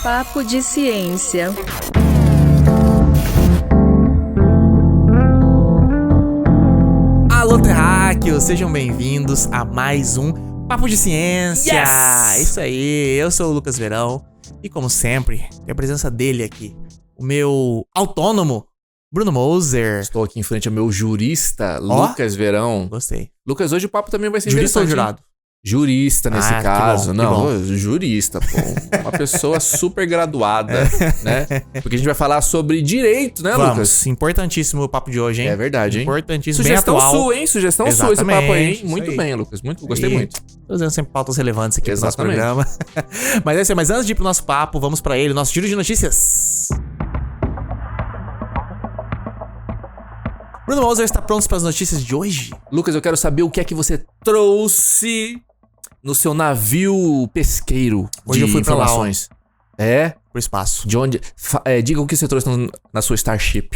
Papo de Ciência. Alô, terráqueos! Sejam bem-vindos a mais um Papo de Ciência! Yes! Isso aí, eu sou o Lucas Verão e, como sempre, tem a presença dele aqui, o meu autônomo, Bruno Moser. Estou aqui em frente ao meu jurista, Lucas Verão. Gostei. Lucas, hoje o papo também vai ser Jurista ou interessante. jurado? Jurista, nesse caso. Que Não, bom. jurista, pô. Uma pessoa super graduada, né? Porque a gente vai falar sobre direito, né, Vamos, Lucas? importantíssimo o papo de hoje, hein? É verdade, hein? Importantíssimo, Sugestão bem atual. sua, hein? Sugestão sua esse papo aí, hein? Exatamente, Muito isso bem, aí. Lucas. Gostei muito. Trazendo sempre pautas relevantes aqui no nosso Exatamente. programa. Mas é isso aí, mas antes de ir pro nosso papo, vamos pra ele, nosso giro de notícias. Bruno Moser está pronto para as notícias de hoje? Lucas, eu quero saber o que é que você trouxe no seu navio pesqueiro Hoje de eu fui pra lá, informações. É? Pro espaço. De onde? Diga o que você trouxe na sua Starship.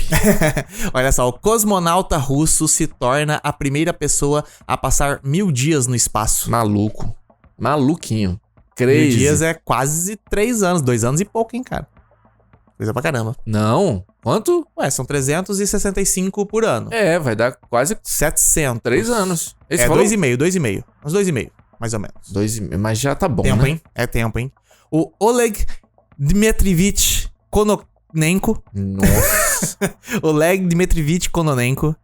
Olha só, o cosmonauta russo se torna a primeira pessoa a passar 1000 dias no espaço. Maluco. Maluquinho. 1000 Crazy. dias é quase 3 anos, 2 anos e pouco, hein, cara? Coisa pra caramba. Não. Quanto? Ué, são 365 por ano. É, vai dar quase 700. 3 anos. Esse É falou? 2,5. Uns 2,5, mais ou menos. 2,5. Mas já tá bom, Tempo, né? hein? É tempo, hein? O Oleg Dmitrievich Kononenko. Nossa. Oleg Dmitrievich Kononenko,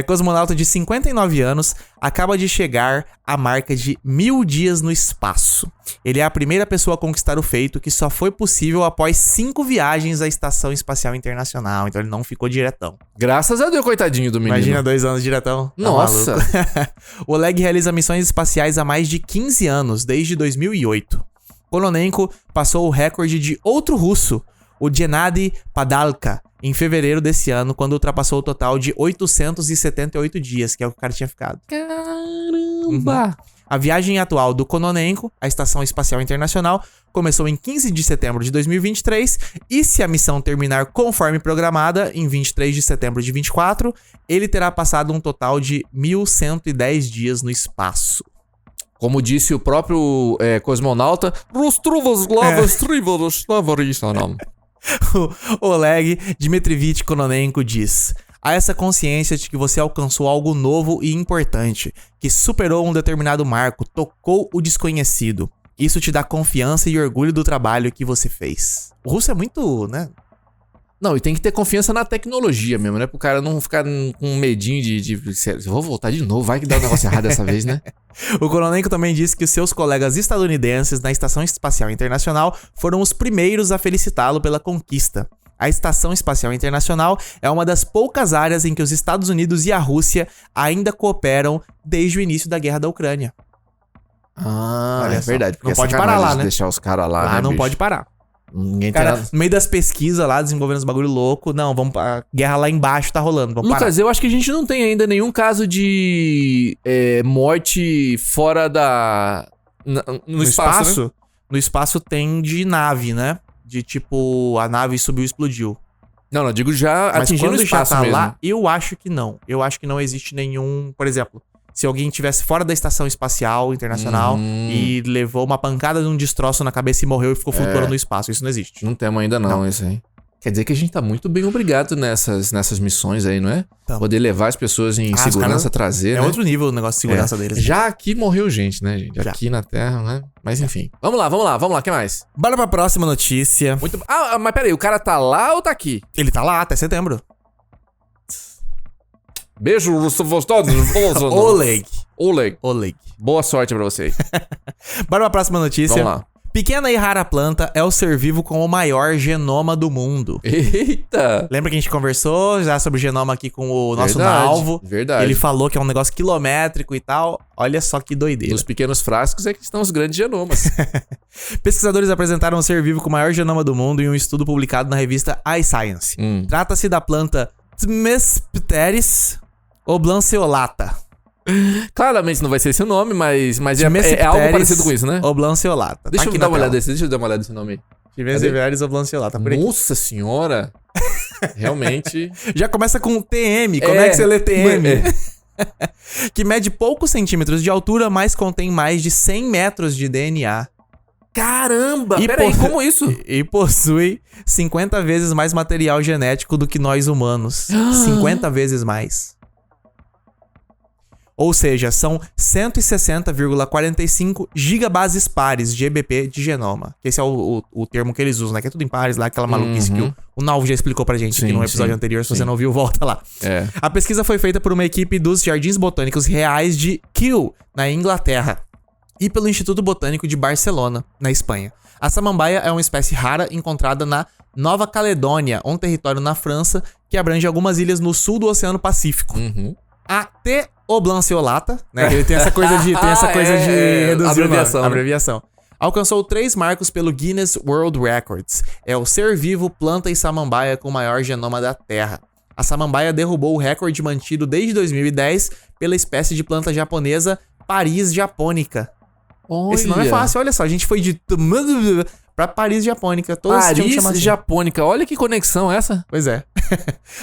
cosmonauta de 59 anos, acaba de chegar à marca de 1000 dias no espaço. Ele é a primeira pessoa a conquistar o feito, que só foi possível após 5 viagens à Estação Espacial Internacional. Então ele não ficou diretão. Graças a Deus, coitadinho do menino. Imagina 2 anos diretão. Tá Nossa. maluco. O Oleg realiza missões espaciais há mais de 15 anos, desde 2008. Kononenko passou o recorde de outro russo, o Gennady Padalka, em fevereiro desse ano, quando ultrapassou o total de 878 dias, que é o que o cara tinha ficado. Caramba. A viagem atual do Kononenko à Estação Espacial Internacional começou em 15 de setembro de 2023 e, se a missão terminar conforme programada, em 23 de setembro de 2024, ele terá passado um total de 1110 dias no espaço. Como disse o próprio cosmonauta, O Oleg Dmitrievich Kononenko diz: há essa consciência de que você alcançou algo novo e importante, que superou um determinado marco, tocou o desconhecido. Isso te dá confiança e orgulho do trabalho que você fez. O russo é muito, né? Não, e tem que ter confiança na tecnologia mesmo, né? Pro cara não ficar com medinho de eu vou voltar de novo, vai que dá um negócio errado dessa vez, né? O Kononenko também disse que os seus colegas estadunidenses na Estação Espacial Internacional foram os primeiros a felicitá-lo pela conquista. A Estação Espacial Internacional é uma das poucas áreas em que os Estados Unidos e a Rússia ainda cooperam desde o início da guerra da Ucrânia. Ah, Olha é só. verdade. Porque Não é pode sacanagem parar lá, de né? deixar os caras lá, Lá né, não bicho? pode parar. Ninguém tem Cara, nada. no meio das pesquisas lá, desenvolvendo os bagulho louco, não, vamos a guerra lá embaixo tá rolando, vamos parar. Lucas, eu acho que a gente não tem ainda nenhum caso de morte fora no espaço, né? No espaço tem de nave, né? De tipo, a nave subiu e explodiu. Não, digo já Mas atingindo o quando espaço já tá mesmo. lá, eu acho que não. Eu acho que não existe nenhum... Por exemplo, se alguém estivesse fora da Estação Espacial Internacional e levou uma pancada de um destroço na cabeça e morreu e ficou flutuando no espaço. Isso não existe. Não temos ainda não, isso aí. Quer dizer que a gente tá muito bem obrigado nessas missões aí, não é? Tamo. Poder levar as pessoas em os segurança, caras- trazer, É né? outro nível o negócio de segurança deles. Já aqui morreu gente, né, gente? Já. Aqui na Terra, né? Mas enfim. Vamos lá, o que mais? Bora pra próxima notícia. Muito... mas peraí, o cara tá lá ou tá aqui? Ele tá lá até setembro. Beijo, todos. Oleg. Boa sorte pra você. Bora pra próxima notícia. Vamos lá. Pequena e rara planta é o ser vivo com o maior genoma do mundo. Eita! Lembra que a gente conversou já sobre o genoma aqui com o nosso Verdade, Nalvo? verdade. Ele falou que é um negócio quilométrico e tal. Olha só que doideira. Nos pequenos frascos é que estão os grandes genomas. Pesquisadores apresentaram o ser vivo com o maior genoma do mundo em um estudo publicado na revista iScience. Trata-se da planta Themespteris oblanceolata. Claramente não vai ser esse o nome, mas é algo parecido com isso, né? Oblanceolata. Deixa Tá eu aqui dar na uma olhada tela. nesse, deixa eu dar uma olhada nesse nome aí. Themespteris oblanceolata. Por aqui. Nossa senhora! Realmente. Já começa com TM. Como é que você lê TM? Que mede poucos centímetros de altura, mas contém mais de 100 metros de DNA. Caramba! E Peraí, por- como isso? E possui 50 vezes mais material genético do que nós humanos. 50 vezes mais. Ou seja, são 160,45 gigabases pares de GBP de genoma. Esse é o termo que eles usam, né? Que é tudo em pares lá, aquela maluquice que o Nalvo já explicou pra gente aqui Sim, no episódio sim, anterior. Se sim. você não viu, volta lá. É. A pesquisa foi feita por uma equipe dos Jardins Botânicos Reais de Kew, na Inglaterra, e pelo Instituto Botânico de Barcelona, na Espanha. A samambaia é uma espécie rara encontrada na Nova Caledônia, um território na França que abrange algumas ilhas no sul do Oceano Pacífico. Uhum. A T. oblanceolata, né? Ele tem essa coisa de, reduzir abreviação, a né? abreviação. Alcançou 3 marcos pelo Guinness World Records. É o ser vivo, planta e samambaia com o maior genoma da Terra. A samambaia derrubou o recorde mantido desde 2010 pela espécie de planta japonesa Paris japonica. Esse nome é fácil, olha só. A gente foi de pra Paris japonica. Todos tinham que chamar Paris assim. japônica. Olha que conexão essa. Pois é.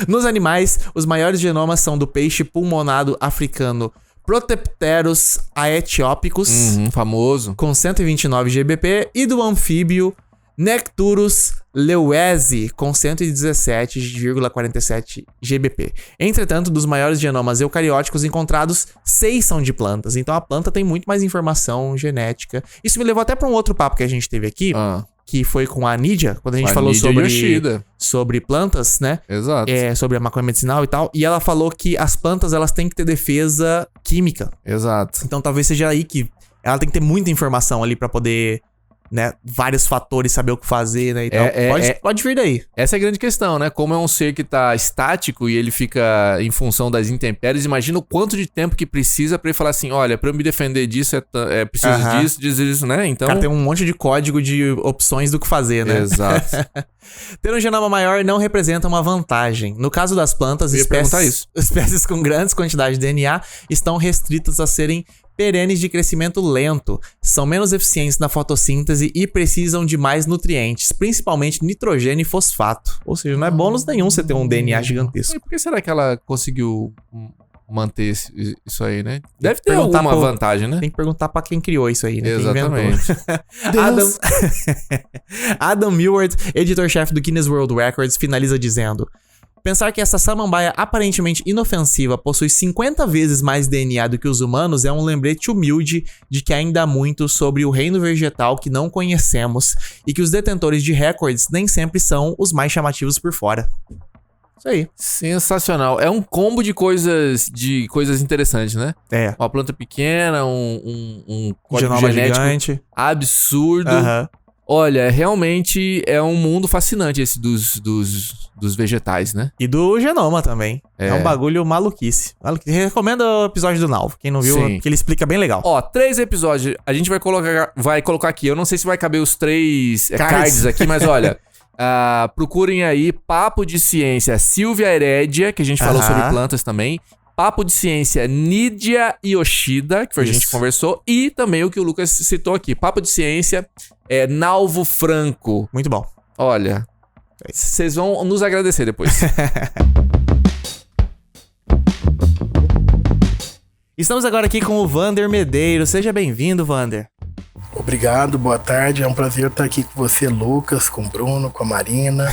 Nos animais, os maiores genomas são do peixe pulmonado africano Protopterus aetiopicus, Famoso. com 129 GBP, e do anfíbio Necturus leuesi, com 117,47 GBP. Entretanto, dos maiores genomas eucarióticos encontrados, 6 são de plantas. Então a planta tem muito mais informação genética. Isso me levou até para um outro papo que a gente teve aqui, que foi com a Nídia, quando a gente falou sobre plantas, né? Exato. Sobre a maconha medicinal e tal. E ela falou que as plantas, elas têm que ter defesa química. Exato. Então talvez seja aí que ela tem que ter muita informação ali pra poder, né, vários fatores, saber o que fazer, né, e tal. Pode vir daí. Essa é a grande questão, né? Como é um ser que tá estático e ele fica em função das intempéries, imagina o quanto de tempo que precisa pra ele falar assim, olha, pra eu me defender disso, preciso disso, isso, né? Então... O cara tem um monte de código de opções do que fazer, né? Exato. Ter um genoma maior não representa uma vantagem. No caso das plantas, espécies com grandes quantidades de DNA estão restritas a serem perenes de crescimento lento, são menos eficientes na fotossíntese e precisam de mais nutrientes, principalmente nitrogênio e fosfato. Ou seja, não é bônus nenhum você ter um DNA gigantesco. E por que será que ela conseguiu manter isso aí, né? Deve ter perguntar alguma vantagem, né? Tem que perguntar pra quem criou isso aí, né? Exatamente. Adam Millward, editor-chefe do Guinness World Records, finaliza dizendo: pensar que essa samambaia aparentemente inofensiva possui 50 vezes mais DNA do que os humanos é um lembrete humilde de que ainda há muito sobre o reino vegetal que não conhecemos e que os detentores de recordes nem sempre são os mais chamativos por fora. Isso aí. Sensacional. É um combo de coisas interessantes, né? É. Uma planta pequena, um código Genoma genético gigante. absurdo. Olha, realmente é um mundo fascinante esse dos vegetais, né? E do genoma também. É um bagulho maluquice. Recomendo o episódio do Nalvo. Quem não viu, que ele explica bem legal. Ó, 3 episódios. A gente vai colocar aqui. Eu não sei se vai caber os 3 cards aqui, mas olha... procurem aí Papo de Ciência Silvia Herédia, que a gente falou sobre plantas também. Papo de Ciência Nídia Yoshida, que foi a gente conversou. E também o que o Lucas citou aqui. Papo de Ciência Nalvo Franco. Muito bom. Olha, vocês vão nos agradecer depois. Estamos agora aqui com o Vander Medeiros. Seja bem-vindo, Vander. Obrigado, boa tarde. É um prazer estar aqui com você, Lucas, com o Bruno, com a Marina.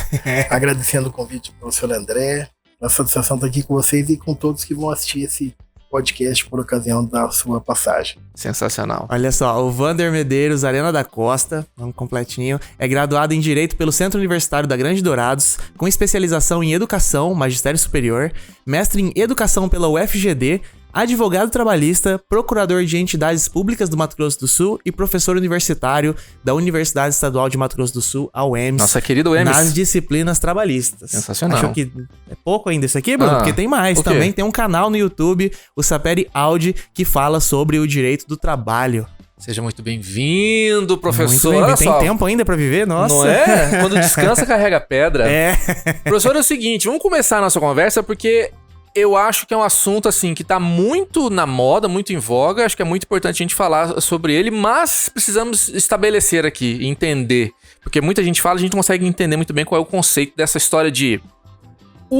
Agradecendo o convite do professor André. A satisfação estar aqui com vocês e com todos que vão assistir esse podcast por ocasião da sua passagem. Sensacional. Olha só, o Vander Medeiros Arena da Costa, vamos completinho, é graduado em Direito pelo Centro Universitário da Grande Dourados, com especialização em Educação, Magistério Superior, mestre em Educação pela UFGD, advogado trabalhista, procurador de entidades públicas do Mato Grosso do Sul e professor universitário da Universidade Estadual de Mato Grosso do Sul, a UEMS. Nossa querida UEMS. Nas disciplinas trabalhistas. Sensacional. Achou que é pouco ainda isso aqui, Bruno? Porque tem mais. Também tem um canal no YouTube, o Saperi Audi, que fala sobre o direito do trabalho. Seja muito bem-vindo, professor. Muito Olha tem só. Tempo ainda pra viver? Nossa. Não é? Quando descansa, carrega pedra. É. Professor, é o seguinte, vamos começar a nossa conversa porque... eu acho que é um assunto, assim, que tá muito na moda, muito em voga. Acho que é muito importante a gente falar sobre ele, mas precisamos estabelecer aqui, entender. Porque muita gente fala, a gente não consegue entender muito bem qual é o conceito dessa história de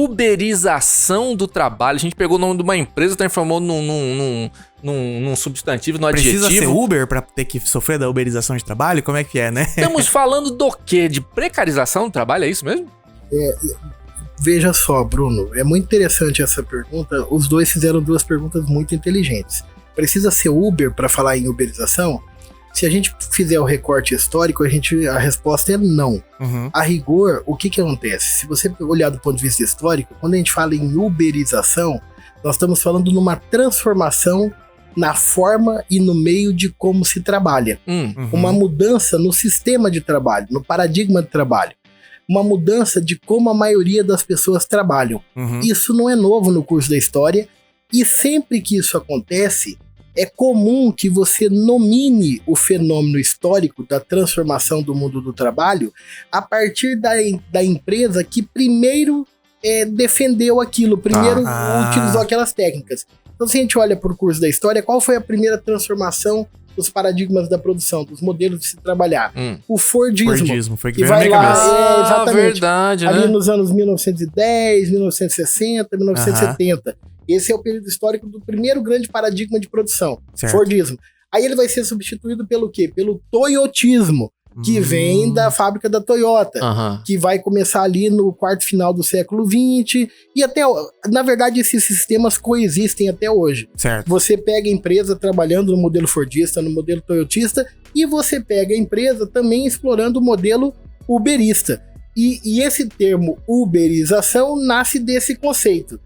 uberização do trabalho. A gente pegou o nome de uma empresa, transformou num substantivo, num adjetivo. Precisa ser Uber pra ter que sofrer da uberização de trabalho? Como é que é, né? Estamos falando do quê? De precarização do trabalho, é isso mesmo? Veja só, Bruno, é muito interessante essa pergunta. Os dois fizeram duas perguntas muito inteligentes. Precisa ser Uber para falar em uberização? Se a gente fizer o recorte histórico, a resposta é não. Uhum. A rigor, o que acontece? Se você olhar do ponto de vista histórico, quando a gente fala em uberização, nós estamos falando numa transformação na forma e no meio de como se trabalha. Uhum. Uma mudança no sistema de trabalho, no paradigma de trabalho. Uma mudança de como a maioria das pessoas trabalham. Uhum. Isso não é novo no curso da história, e sempre que isso acontece, é comum que você nomine o fenômeno histórico da transformação do mundo do trabalho a partir da empresa que primeiro defendeu aquilo, primeiro utilizou aquelas técnicas. Então, se a gente olha para o curso da história, qual foi a primeira transformação dos paradigmas da produção, dos modelos de se trabalhar? O Fordismo. Foi que vai lá, exatamente, verdade, ali né? nos anos 1910, 1960, 1970. Esse é o período histórico do primeiro grande paradigma de produção, Certo. Fordismo. Aí ele vai ser substituído pelo quê? Pelo toyotismo, que vem da fábrica da Toyota, que vai começar ali no quarto final do século XX, e até, na verdade, esses sistemas coexistem até hoje. Certo. Você pega a empresa trabalhando no modelo fordista, no modelo toyotista, e você pega a empresa também explorando o modelo uberista. E esse termo uberização nasce desse conceito.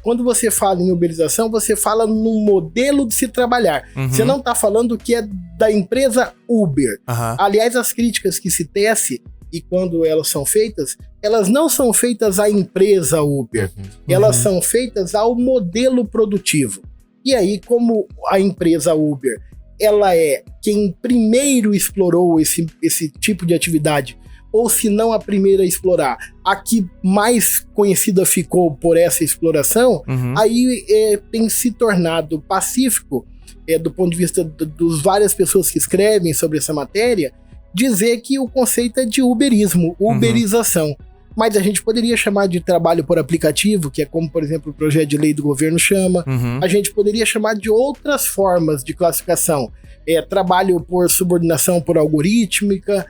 Quando você fala em uberização, você fala num modelo de se trabalhar. Você não está falando que é da empresa Uber. Aliás, as críticas que se tece, e quando elas são feitas, elas não são feitas à empresa Uber. Elas são feitas ao modelo produtivo. E aí, como a empresa Uber, ela é quem primeiro explorou esse tipo de atividade, ou se não a primeira a explorar, a que mais conhecida ficou por essa exploração, aí tem se tornado pacífico, do ponto de vista dos várias pessoas que escrevem sobre essa matéria, dizer que o conceito é de uberismo, uberização. Mas a gente poderia chamar de trabalho por aplicativo, que é como, por exemplo, o projeto de lei do governo chama. A gente poderia chamar de outras formas de classificação. Trabalho por subordinação por algorítmica,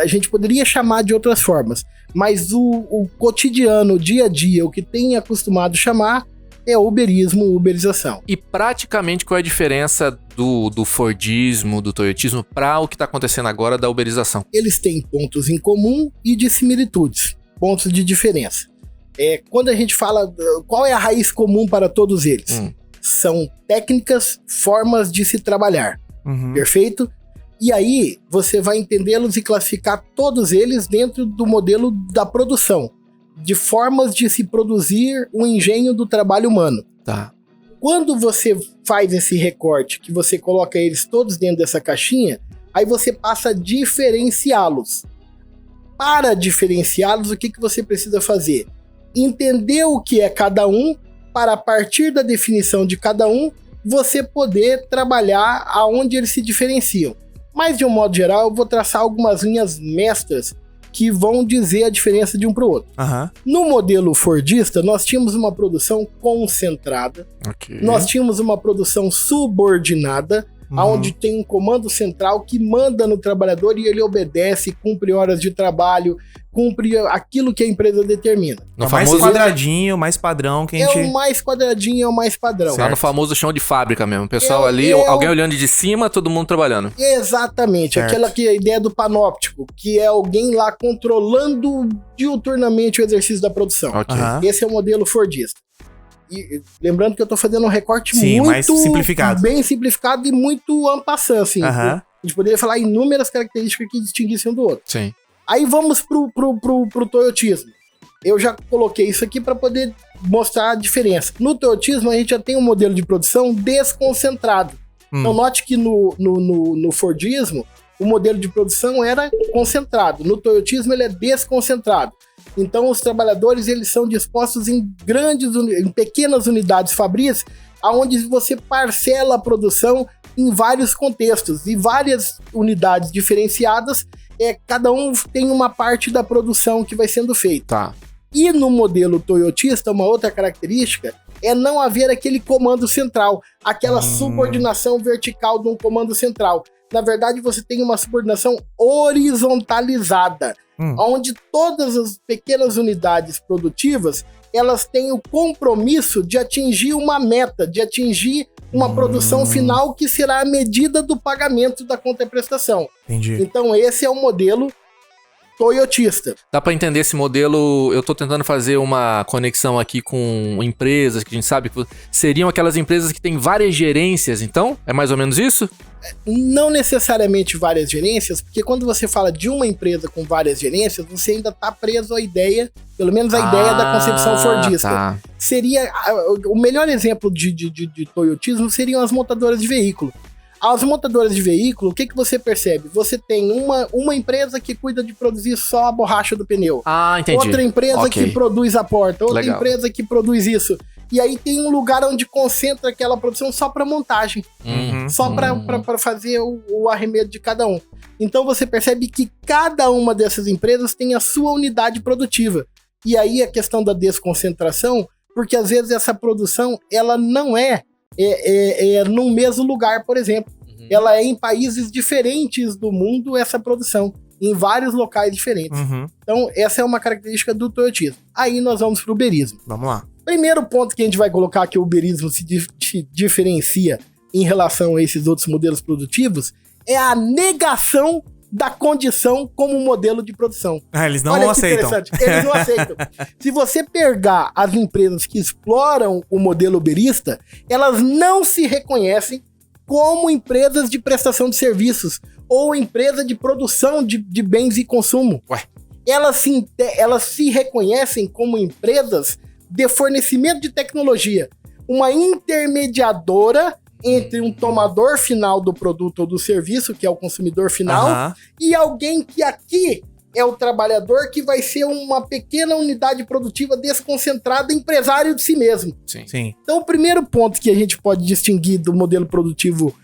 a gente poderia chamar de outras formas, mas o cotidiano, o dia a dia, o que tem acostumado chamar é uberismo, uberização. E praticamente qual é a diferença do Fordismo, do toyotismo, para o que está acontecendo agora da uberização? Eles têm pontos em comum e de similitudes, pontos de diferença. Quando a gente fala, qual é a raiz comum para todos eles? São técnicas, formas de se trabalhar. Perfeito? E aí, você vai entendê-los e classificar todos eles dentro do modelo da produção, de formas de se produzir o engenho do trabalho humano. Tá. Quando você faz esse recorte, que você coloca eles todos dentro dessa caixinha, aí você passa a diferenciá-los. Para diferenciá-los, o que você precisa fazer? Entender o que é cada um, para a partir da definição de cada um, você poder trabalhar aonde eles se diferenciam. Mas, de um modo geral, eu vou traçar algumas linhas mestras que vão dizer a diferença de um para o outro. No modelo fordista, nós tínhamos uma produção concentrada, nós tínhamos uma produção subordinada, onde tem um comando central que manda no trabalhador e ele obedece, cumpre horas de trabalho, cumpre aquilo que a empresa determina. No mais quadradinho, mais padrão que a gente... É o mais quadradinho, é o mais padrão. Lá no famoso chão de fábrica mesmo. O pessoal ali, alguém olhando de cima, todo mundo trabalhando. Exatamente. Aquela que é a ideia do panóptico, que é alguém lá controlando diuturnamente o exercício da produção. Esse é o modelo fordista. E lembrando que eu tô fazendo um recorte muito mais simplificado. Bem simplificado e muito en passant, assim. A gente poderia falar inúmeras características que distinguissem um do outro. Sim. Aí vamos pro toyotismo. Eu já coloquei isso aqui para poder mostrar a diferença. No toyotismo, a gente já tem um modelo de produção desconcentrado. Então, note que no Fordismo, o modelo de produção era concentrado. No toyotismo, ele é desconcentrado. Então, os trabalhadores, eles são dispostos em pequenas unidades fabris, onde você parcela a produção em vários contextos e várias unidades diferenciadas, cada um tem uma parte da produção que vai sendo feita. Tá. E no modelo toyotista, uma outra característica é não haver aquele comando central, aquela subordinação vertical de um comando central. Na verdade, você tem uma subordinação horizontalizada, onde todas as pequenas unidades produtivas, elas têm o compromisso de atingir uma meta, de atingir uma produção final que será a medida do pagamento da conta e prestação. Entendi. Então, esse é o modelo toyotista. Dá pra entender esse modelo? Eu tô tentando fazer uma conexão aqui com empresas que a gente sabe que seriam aquelas empresas que têm várias gerências, então? É mais ou menos isso? Não necessariamente várias gerências, porque quando você fala de uma empresa com várias gerências, você ainda tá preso à ideia, pelo menos a ideia da concepção fordista. Tá. Seria o melhor exemplo de toyotismo seriam as montadoras de veículo. As montadoras de veículo, o que você percebe? Você tem uma empresa que cuida de produzir só a borracha do pneu. Ah, entendi. Outra empresa que produz a porta. Outra empresa que produz isso. E aí tem um lugar onde concentra aquela produção só para montagem. Só para fazer o arremedo de cada um. Então você percebe que cada uma dessas empresas tem a sua unidade produtiva. E aí a questão da desconcentração, porque às vezes essa produção ela não é no mesmo lugar, por exemplo. Ela é em países diferentes do mundo, essa produção, em vários locais diferentes. Então, essa é uma característica do toyotismo. Aí nós vamos pro uberismo. Vamos lá. Primeiro ponto que a gente vai colocar que o uberismo se diferencia em relação a esses outros modelos produtivos é a negação da condição como modelo de produção. Eles não aceitam. Eles não aceitam. Se você pegar as empresas que exploram o modelo uberista, elas não se reconhecem como empresas de prestação de serviços ou empresa de produção de bens e consumo. Elas se reconhecem como empresas de fornecimento de tecnologia, uma intermediadora entre um tomador final do produto ou do serviço, que é o consumidor final, e alguém que aqui é o trabalhador, que vai ser uma pequena unidade produtiva desconcentrada, empresário de si mesmo. Sim. Então, o primeiro ponto que a gente pode distinguir do modelo produtivo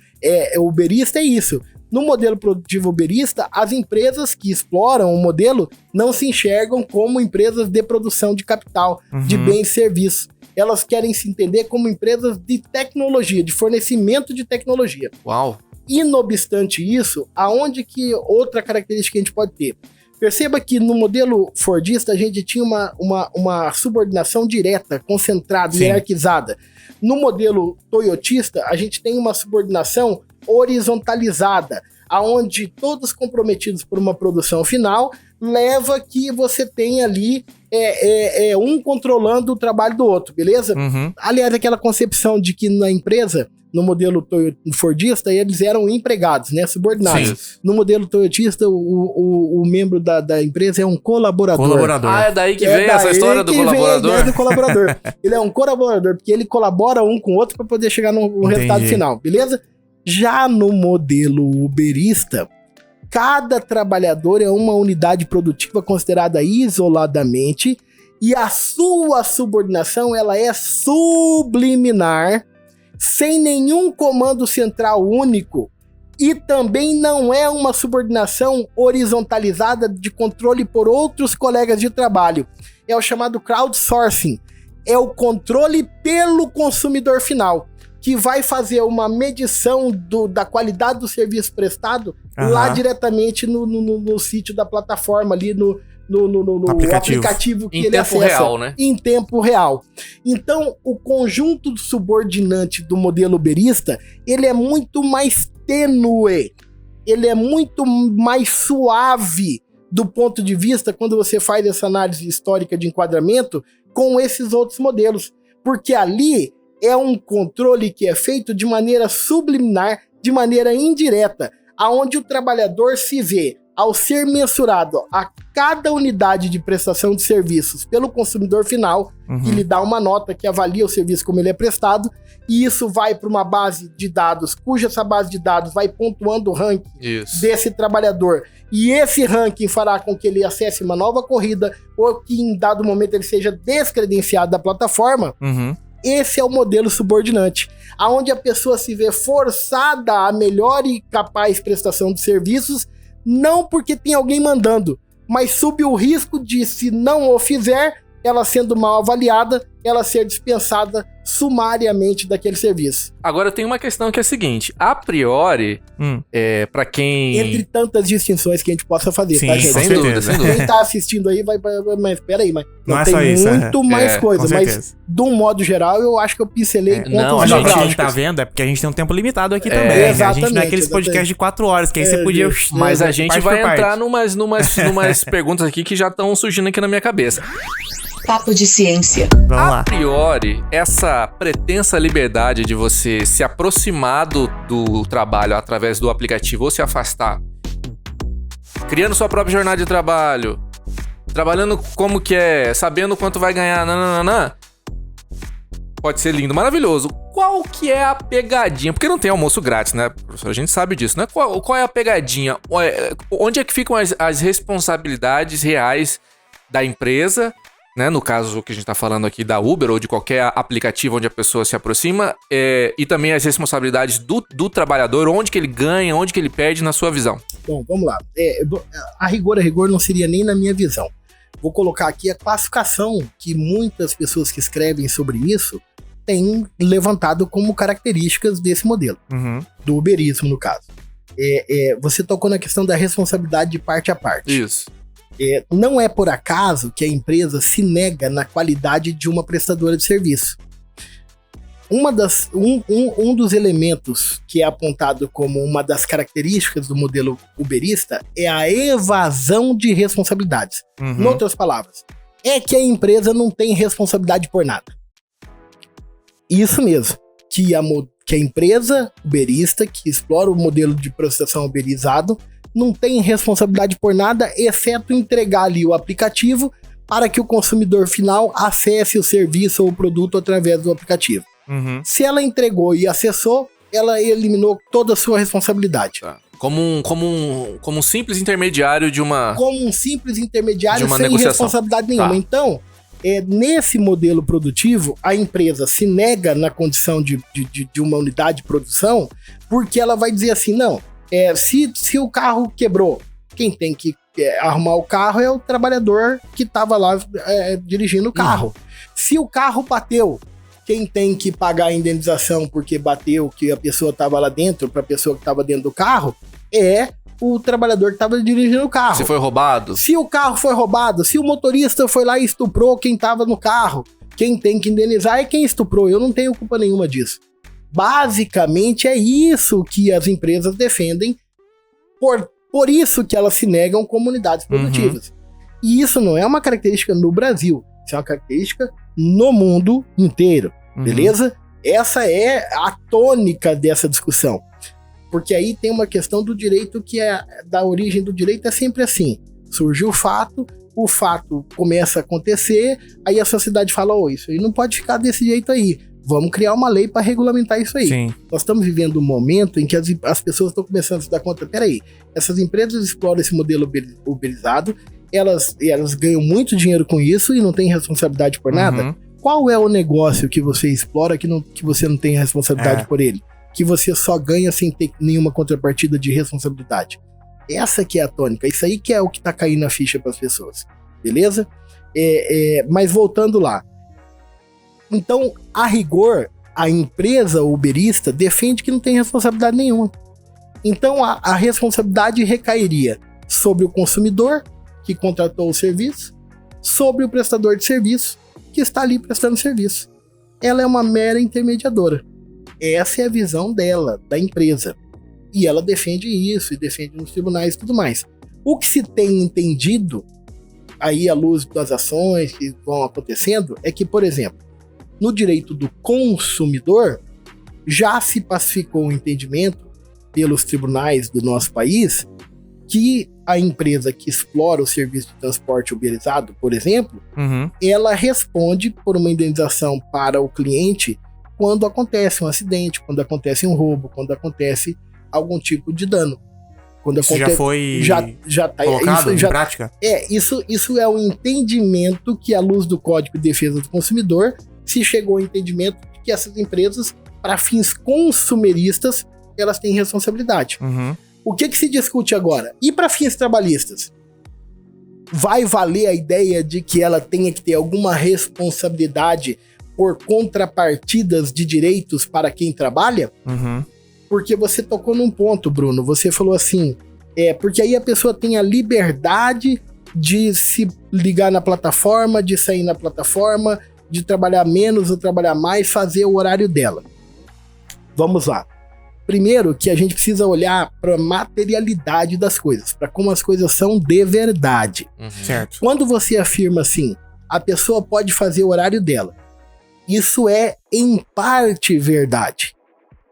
uberista é isso. No modelo produtivo uberista, as empresas que exploram o modelo não se enxergam como empresas de produção de capital, de bens e serviços. Elas querem se entender como empresas de tecnologia, de fornecimento de tecnologia. Uau! E, não obstante isso, aonde que outra característica a gente pode ter? Perceba que no modelo fordista a gente tinha uma subordinação direta, concentrada, hierarquizada. No modelo toyotista, a gente tem uma subordinação horizontalizada, aonde todos comprometidos por uma produção final leva que você tem ali um controlando o trabalho do outro, beleza? Aliás, aquela concepção de que na empresa, no modelo fordista, eles eram empregados, né, subordinados. Sim. No modelo toyotista, o membro da empresa é um colaborador. Ah, é daí que vem essa história do colaborador? Vem do colaborador. Ele é um colaborador, porque ele colabora um com o outro para poder chegar no resultado final, beleza? Já no modelo uberista, cada trabalhador é uma unidade produtiva considerada isoladamente e a sua subordinação ela é subliminar, sem nenhum comando central único, e também não é uma subordinação horizontalizada de controle por outros colegas de trabalho. É o chamado crowdsourcing. É o controle pelo consumidor final, que vai fazer uma medição da qualidade do serviço prestado lá diretamente no sítio da plataforma, ali no aplicativo que ele acessa. Em tempo real, né? Em tempo real. Então, o conjunto subordinante do modelo uberista, ele é muito mais tênue, ele é muito mais suave do ponto de vista, quando você faz essa análise histórica de enquadramento, com esses outros modelos. Porque ali é um controle que é feito de maneira subliminar, de maneira indireta, aonde o trabalhador se vê, ao ser mensurado a cada unidade de prestação de serviços pelo consumidor final, que lhe dá uma nota que avalia o serviço como ele é prestado, e isso vai para uma base de dados, cuja essa base de dados vai pontuando o ranking desse trabalhador. E esse ranking fará com que ele acesse uma nova corrida, ou que em dado momento ele seja descredenciado da plataforma. Esse é o modelo subordinante, aonde a pessoa se vê forçada a melhor e capaz prestação de serviços, não porque tem alguém mandando, mas sob o risco de, se não o fizer, ela sendo mal avaliada, ela ser dispensada sumariamente daquele serviço. Agora tem uma questão que é a seguinte, a priori, pra quem... Entre tantas distinções que a gente possa fazer, Sim, tá, gente? sem dúvida, sem dúvida. Quem tá assistindo aí vai... Mas peraí, mas Não é tem só isso, muito mais coisa. com Mas, certeza. de um modo geral, eu acho que eu pincelei não, Mas a o que a gente nevrálgicos. tá vendo é porque a gente tem um tempo limitado aqui É, também. Né? A gente não é exatamente, aqueles podcasts de 4 horas, que aí você podia... Mas a gente parte vai por parte. entrar numas perguntas aqui que já estão surgindo aqui na minha cabeça. Papo de ciência. Vamos A lá. priori, essa pretensa liberdade de você se aproximar do trabalho através do aplicativo ou se afastar, criando sua própria jornada de trabalho, trabalhando como quer, sabendo quanto vai ganhar, nananana, pode ser lindo, maravilhoso. Qual que é a pegadinha? Porque não tem almoço grátis, né, professor? A gente sabe disso, né? Qual é a pegadinha? Onde é que ficam as responsabilidades reais da empresa, né? No caso que a gente tá falando aqui da Uber ou de qualquer aplicativo onde a pessoa se aproxima, e também as responsabilidades do trabalhador, onde que ele ganha, onde que ele perde na sua visão. Bom, vamos lá. A rigor não seria nem na minha visão. Vou colocar aqui a classificação que muitas pessoas que escrevem sobre isso têm levantado como características desse modelo, do uberismo, no caso. Você tocou na questão da responsabilidade de parte a parte. Isso. Não é por acaso que a empresa se nega na qualidade de uma prestadora de serviço. Um dos elementos que é apontado como uma das características do modelo uberista é a evasão de responsabilidades. Em outras palavras, é que a empresa não tem responsabilidade por nada. Isso mesmo, que a empresa uberista, que explora o modelo de prestação uberizado, não tem responsabilidade por nada, exceto entregar ali o aplicativo para que o consumidor final acesse o serviço ou o produto através do aplicativo. Se ela entregou e acessou, ela eliminou toda a sua responsabilidade. Tá. Como um simples intermediário de uma... Como um simples intermediário De uma sem negociação. responsabilidade nenhuma. Tá. Então, nesse modelo produtivo, a empresa se nega na condição de uma unidade de produção, porque ela vai dizer assim, não, se o carro quebrou, quem tem que arrumar o carro é o trabalhador que estava lá dirigindo o carro. Se o carro bateu, quem tem que pagar a indenização porque bateu, que a pessoa estava lá dentro, para a pessoa que estava dentro do carro, é o trabalhador que estava dirigindo o carro. Se foi roubado. Se o carro foi roubado, se o motorista foi lá e estuprou quem estava no carro, quem tem que indenizar é quem estuprou. Eu não tenho culpa nenhuma disso. Basicamente é isso que as empresas defendem, por isso que elas se negam como unidades produtivas. E isso não é uma característica no Brasil, isso é uma característica no mundo inteiro, beleza? Essa é a tônica dessa discussão. Porque aí tem uma questão do direito que da origem do direito é sempre assim. Surge o fato começa a acontecer, aí a sociedade fala, isso aí não pode ficar desse jeito aí. Vamos criar uma lei para regulamentar isso aí. Sim. Nós estamos vivendo um momento em que as pessoas estão começando a se dar conta, peraí, essas empresas exploram esse modelo uberizado, elas ganham muito dinheiro com isso e não têm responsabilidade por nada. Qual é o negócio que você explora que você não tem responsabilidade por ele? Que você só ganha sem ter nenhuma contrapartida de responsabilidade? Essa que é a tônica, isso aí que é o que tá caindo a ficha para as pessoas, beleza? Mas voltando lá, então, a rigor, a empresa uberista defende que não tem responsabilidade nenhuma. Então, a responsabilidade recairia sobre o consumidor, que contratou o serviço, sobre o prestador de serviço, que está ali prestando serviço. Ela é uma mera intermediadora. Essa é a visão dela, da empresa. E ela defende isso, e defende nos tribunais e tudo mais. O que se tem entendido, aí à luz das ações que vão acontecendo, é que, por exemplo, no direito do consumidor, já se pacificou o entendimento pelos tribunais do nosso país que a empresa que explora o serviço de transporte uberizado, por exemplo, ela responde por uma indenização para o cliente quando acontece um acidente, quando acontece um roubo, quando acontece algum tipo de dano. Quando Isso já foi já tá colocado em prática? Isso é o entendimento que, à luz do Código de Defesa do Consumidor, se chegou ao entendimento de que essas empresas, para fins consumeristas, elas têm responsabilidade. O que se discute agora? E para fins trabalhistas? vai valer a ideia de que ela tenha que ter alguma responsabilidade por contrapartidas de direitos para quem trabalha? Uhum. Porque você tocou num ponto, Bruno. Você falou assim, porque aí a pessoa tem a liberdade de se ligar na plataforma, de sair na plataforma, de trabalhar menos ou trabalhar mais, fazer o horário dela. Vamos lá. Primeiro que a gente precisa olhar para a materialidade das coisas, para como as coisas são de verdade. Certo. Quando você afirma assim, a pessoa pode fazer o horário dela, isso é em parte verdade.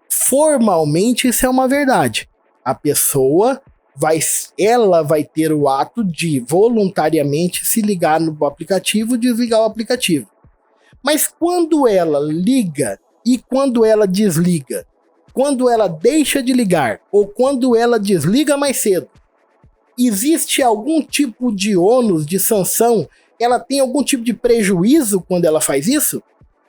Formalmente isso é uma verdade. A pessoa ela vai ter o ato de voluntariamente se ligar no aplicativo e desligar o aplicativo. Mas quando ela liga e quando ela desliga, quando ela deixa de ligar ou quando ela desliga mais cedo, existe algum tipo de ônus, de sanção? Ela tem algum tipo de prejuízo quando ela faz isso?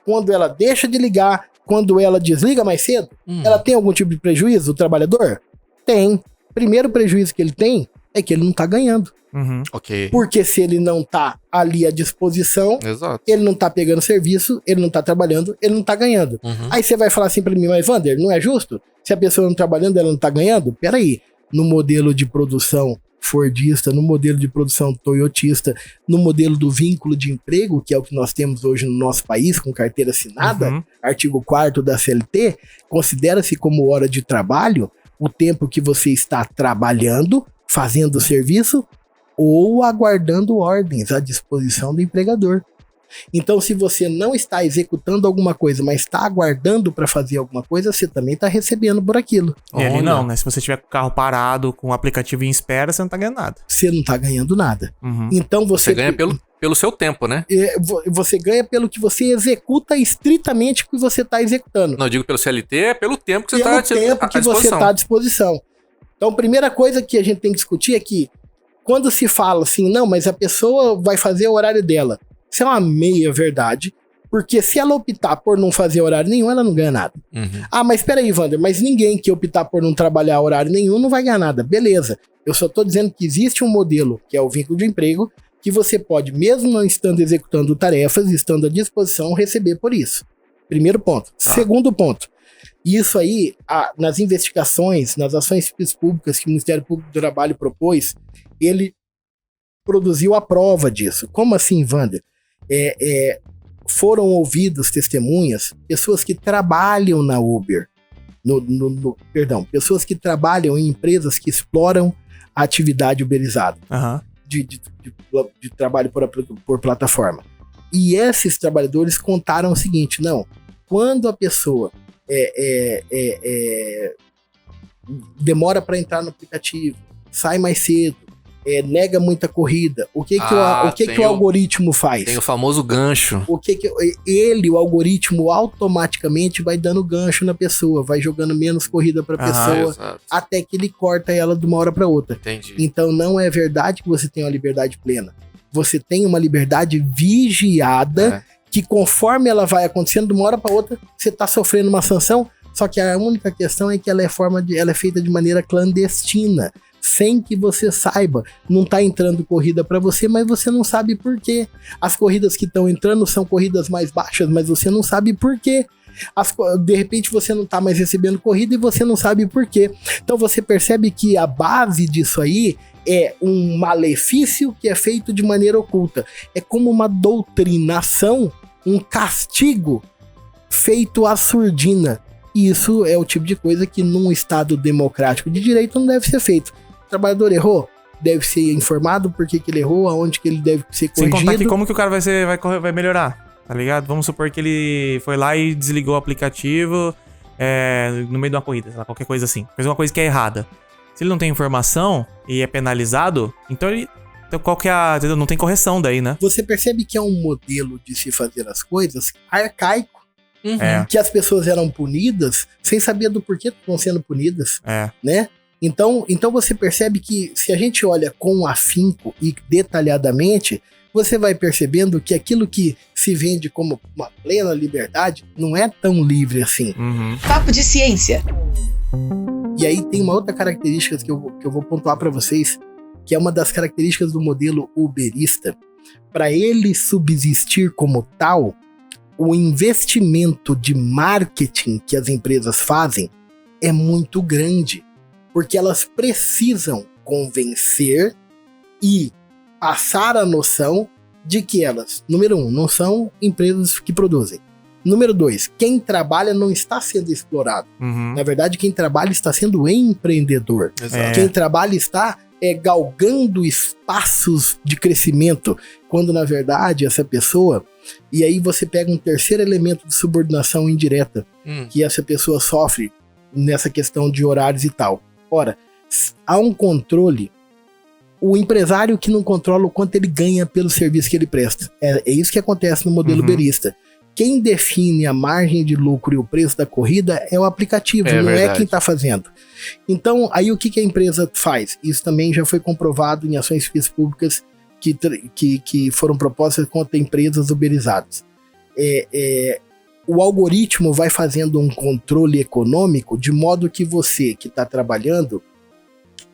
Quando ela deixa de ligar, quando ela desliga mais cedo? Ela tem algum tipo de prejuízo, o trabalhador? Tem. Primeiro prejuízo que ele tem é que ele não tá ganhando. Uhum. Ok. Porque se ele não tá ali à disposição, Exato. ele não tá pegando serviço, ele não tá trabalhando, ele não tá ganhando. Aí você vai falar assim pra mim, mas Wander, não é justo? Se a pessoa não trabalhando, ela não tá ganhando? Peraí, no modelo de produção fordista, no modelo de produção toyotista, no modelo do vínculo de emprego, que é o que nós temos hoje no nosso país, com carteira assinada, artigo 4º da CLT, considera-se como hora de trabalho o tempo que você está trabalhando, fazendo o serviço, ou aguardando ordens à disposição do empregador. Então, se você não está executando alguma coisa, mas está aguardando para fazer alguma coisa, você também está recebendo por aquilo. E ali não, né? Se você tiver com o carro parado, com o aplicativo em espera, você não tá ganhando nada. Você não está ganhando nada. Uhum. Então Você ganha pelo seu tempo, né? Você ganha pelo que você executa estritamente o que você está executando. Não, eu digo pelo CLT, é pelo tempo que você Pelo está tempo que você está à disposição. Então, a primeira coisa que a gente tem que discutir é que quando se fala assim, não, mas a pessoa vai fazer o horário dela, isso é uma meia verdade, porque se ela optar por não fazer horário nenhum, ela não ganha nada. Ah, mas peraí, Wander, mas ninguém que optar por não trabalhar horário nenhum não vai ganhar nada. Beleza, eu só tô dizendo que existe um modelo, que é o vínculo de emprego, que você pode, mesmo não estando executando tarefas, estando à disposição, receber por isso. Primeiro ponto. Segundo ponto. Isso aí, nas investigações, nas ações públicas que o Ministério Público do Trabalho propôs, ele produziu a prova disso. Como assim, Wander? Foram ouvidos testemunhas, pessoas que trabalham na Uber, pessoas que trabalham em empresas que exploram a atividade uberizada. De trabalho por plataforma. E esses trabalhadores contaram o seguinte, não, quando a pessoa demora para entrar no aplicativo, sai mais cedo, nega muita corrida, o que o algoritmo faz? Tem o famoso gancho. O algoritmo automaticamente vai dando gancho na pessoa, vai jogando menos corrida para a pessoa, exato. até que ele corta ela de uma hora para outra. Entendi. Então não é verdade que você tem uma liberdade plena. Você tem uma liberdade vigiada, que conforme ela vai acontecendo de uma hora para outra, você está sofrendo uma sanção, só que a única questão é que ela é feita de maneira clandestina, sem que você saiba. Não tá entrando corrida para você, mas você não sabe por quê. As corridas que estão entrando são corridas mais baixas, mas você não sabe por quê. De repente você não tá mais recebendo corrida e você não sabe por quê. Então você percebe que a base disso aí é um malefício que é feito de maneira oculta. É como uma doutrinação, um castigo feito à surdina. E isso é o tipo de coisa que num Estado democrático de direito não deve ser feito. O trabalhador errou, deve ser informado por que ele errou, aonde que ele deve ser corrigido. Sem contar que como que o cara vai melhorar, tá ligado? Vamos supor que ele foi lá e desligou o aplicativo no meio de uma corrida, sei lá, qualquer coisa assim. Fez uma coisa que é errada. Se ele não tem informação e é penalizado, então qual que é entendeu? Não tem correção daí, né? Você percebe que é um modelo de se fazer as coisas arcaico. Que as pessoas eram punidas sem saber do porquê estão sendo punidas, né? Então você percebe que se a gente olha com afinco e detalhadamente, você vai percebendo que aquilo que se vende como uma plena liberdade não é tão livre assim. Papo de ciência. E aí tem uma outra característica que eu vou pontuar para vocês, que é uma das características do modelo uberista, para ele subsistir como tal, o investimento de marketing que as empresas fazem é muito grande, porque elas precisam convencer e passar a noção de que elas, número 1, não são empresas que produzem. Número 2, quem trabalha não está sendo explorado. Na verdade, quem trabalha está sendo empreendedor. Quem trabalha está galgando espaços de crescimento, quando na verdade essa pessoa... E aí você pega um terceiro elemento de subordinação indireta, que essa pessoa sofre nessa questão de horários e tal. Ora, há um controle. O empresário que não controla o quanto ele ganha pelo serviço que ele presta. É isso que acontece no modelo uberista. Quem define a margem de lucro e o preço da corrida é o aplicativo, não é quem está fazendo. Então, aí o que a empresa faz? Isso também já foi comprovado em ações civis públicas que foram propostas contra empresas uberizadas. O algoritmo vai fazendo um controle econômico de modo que você que está trabalhando,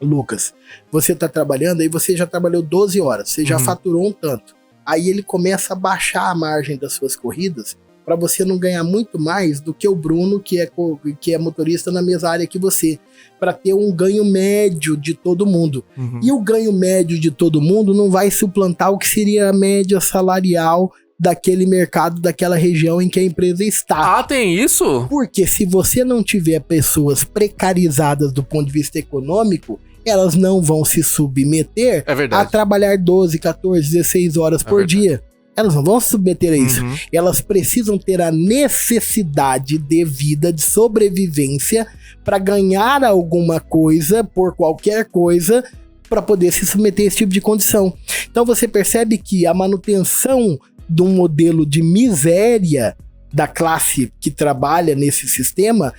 Lucas, você está trabalhando, aí você já trabalhou 12 horas, você já faturou um tanto. Aí ele começa a baixar a margem das suas corridas para você não ganhar muito mais do que o Bruno, que é motorista na mesma área que você, para ter um ganho médio de todo mundo. E o ganho médio de todo mundo não vai suplantar o que seria a média salarial daquele mercado, daquela região em que a empresa está. Ah, tem isso? Porque se você não tiver pessoas precarizadas do ponto de vista econômico, elas não vão se submeter a trabalhar 12, 14, 16 horas por dia. Elas não vão se submeter a isso. Elas precisam ter a necessidade de vida, de sobrevivência, para ganhar alguma coisa, por qualquer coisa, para poder se submeter a esse tipo de condição. Então você percebe que a manutenção de um modelo de miséria da classe que trabalha nesse sistema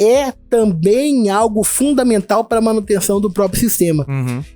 é também algo fundamental para a manutenção do próprio sistema.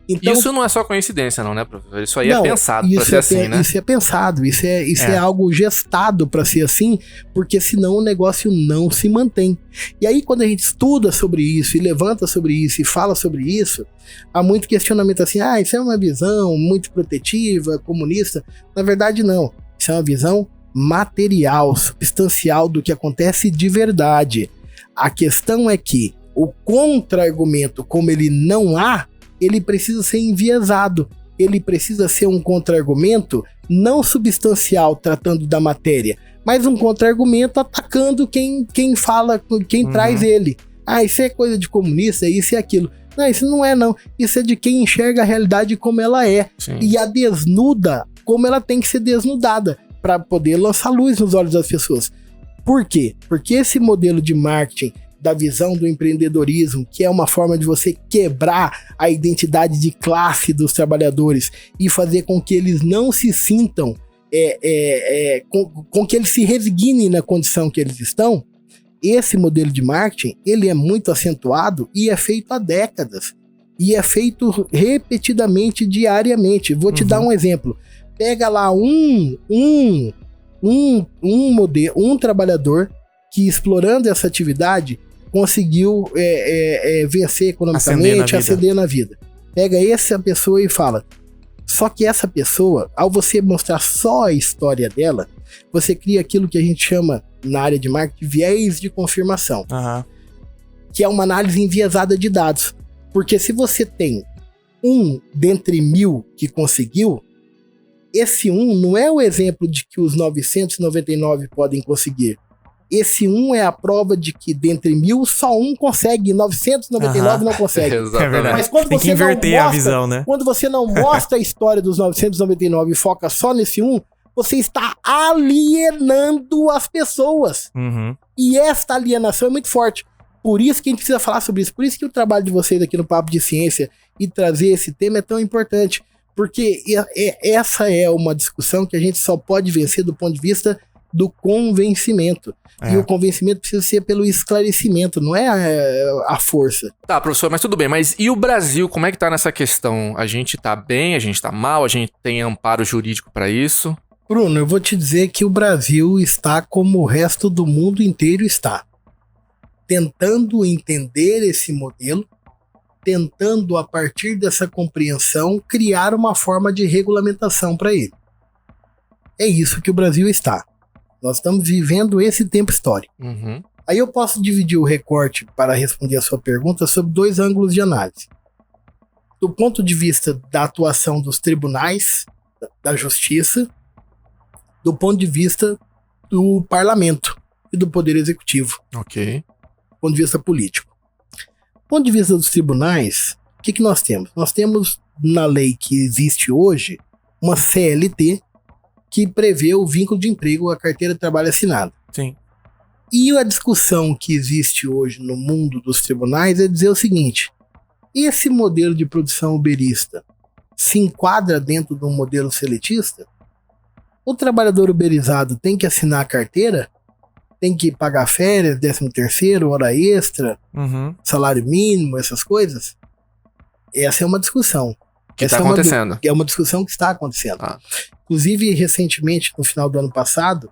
Então, isso não é só coincidência, não, né, professor? Isso aí é pensado para ser assim, né? Isso é pensado, isso é algo gestado para ser assim, porque senão o negócio não se mantém. E aí, quando a gente estuda sobre isso, e levanta sobre isso, e fala sobre isso, há muito questionamento assim, isso é uma visão muito protetiva, comunista. Na verdade, não. Isso é uma visão material, substancial do que acontece de verdade. A questão é que o contra-argumento, como ele não há, ele precisa ser enviesado. Ele precisa ser um contra-argumento não substancial, tratando da matéria, mas um contra-argumento atacando quem fala, quem traz ele. Isso é coisa de comunista, isso e aquilo. Não, isso não é não. Isso é de quem enxerga a realidade como ela é. Sim. E a desnuda como ela tem que ser desnudada, para poder lançar luz nos olhos das pessoas. Por quê? Porque esse modelo de marketing da visão do empreendedorismo, que é uma forma de você quebrar a identidade de classe dos trabalhadores e fazer com que eles não se sintam, com que eles se resignem na condição que eles estão, esse modelo de marketing, ele é muito acentuado e é feito há décadas. E é feito repetidamente, diariamente. Vou te dar um exemplo. Pega lá um trabalhador que, explorando essa atividade, conseguiu vencer economicamente, ascender na vida. Pega essa pessoa e fala. Só que essa pessoa, ao você mostrar só a história dela, você cria aquilo que a gente chama, na área de marketing, viés de confirmação. Que é uma análise enviesada de dados. Porque se você tem um dentre 1000 que conseguiu, esse não é o exemplo de que os 999 podem conseguir. Esse é a prova de que dentre 1000 só um consegue, 999 não consegue. É verdade. Mas quando tem você que inverter não mostra, a visão, né? Quando você não mostra a história dos 999 e foca só nesse você está alienando as pessoas. E esta alienação é muito forte. Por isso que a gente precisa falar sobre isso. Por isso que o trabalho de vocês aqui no Papo de Ciência e trazer esse tema é tão importante. Porque essa é uma discussão que a gente só pode vencer do ponto de vista do convencimento. E o convencimento precisa ser pelo esclarecimento, não é a força. Tá, professor, mas tudo bem. Mas e o Brasil, como é que tá nessa questão? A gente tá bem, a gente tá mal, a gente tem amparo jurídico pra isso? Bruno, eu vou te dizer que o Brasil está como o resto do mundo inteiro está. Tentando entender esse modelo tentando, a partir dessa compreensão, criar uma forma de regulamentação para ele. É isso que o Brasil está. Nós estamos vivendo esse tempo histórico. Uhum. Aí eu posso dividir o recorte para responder a sua pergunta sobre 2 ângulos de análise. Do ponto de vista da atuação dos tribunais, da justiça, do ponto de vista do parlamento e do poder executivo, Ok. do ponto de vista político. Do ponto de vista dos tribunais, o que nós temos? Nós temos na lei que existe hoje uma CLT que prevê o vínculo de emprego à carteira de trabalho assinada. Sim. E a discussão que existe hoje no mundo dos tribunais é dizer o seguinte: esse modelo de produção uberista se enquadra dentro de um modelo seletista? O trabalhador uberizado tem que assinar a carteira? Tem que pagar férias, 13º, hora extra, Uhum. salário mínimo, essas coisas? Essa é uma discussão. Que Essa tá acontecendo. É uma discussão que está acontecendo. Ah. Inclusive, recentemente, no final do ano passado,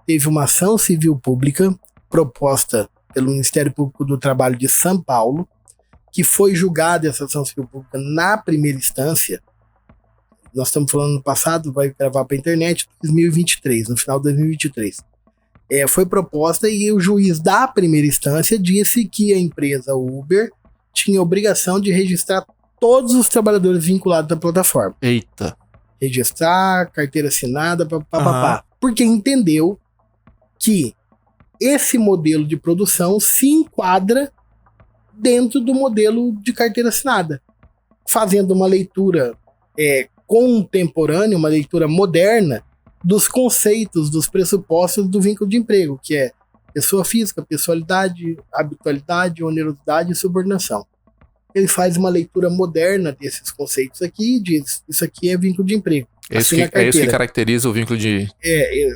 teve uma ação civil pública proposta pelo Ministério Público do Trabalho de São Paulo, que foi julgada essa ação civil pública na primeira instância. Nós estamos falando no passado, vai gravar para a internet, 2023, no final de 2023. Foi proposta e o juiz da primeira instância disse que a empresa Uber tinha obrigação de registrar todos os trabalhadores vinculados à plataforma. Eita. Registrar, carteira assinada, papapá. Porque entendeu que esse modelo de produção se enquadra dentro do modelo de carteira assinada, fazendo uma leitura contemporânea, uma leitura moderna dos conceitos, dos pressupostos do vínculo de emprego, que é pessoa física, pessoalidade, habitualidade, onerosidade e subordinação. Ele faz uma leitura moderna desses conceitos aqui e diz: isso aqui é vínculo de emprego. É isso que caracteriza o vínculo de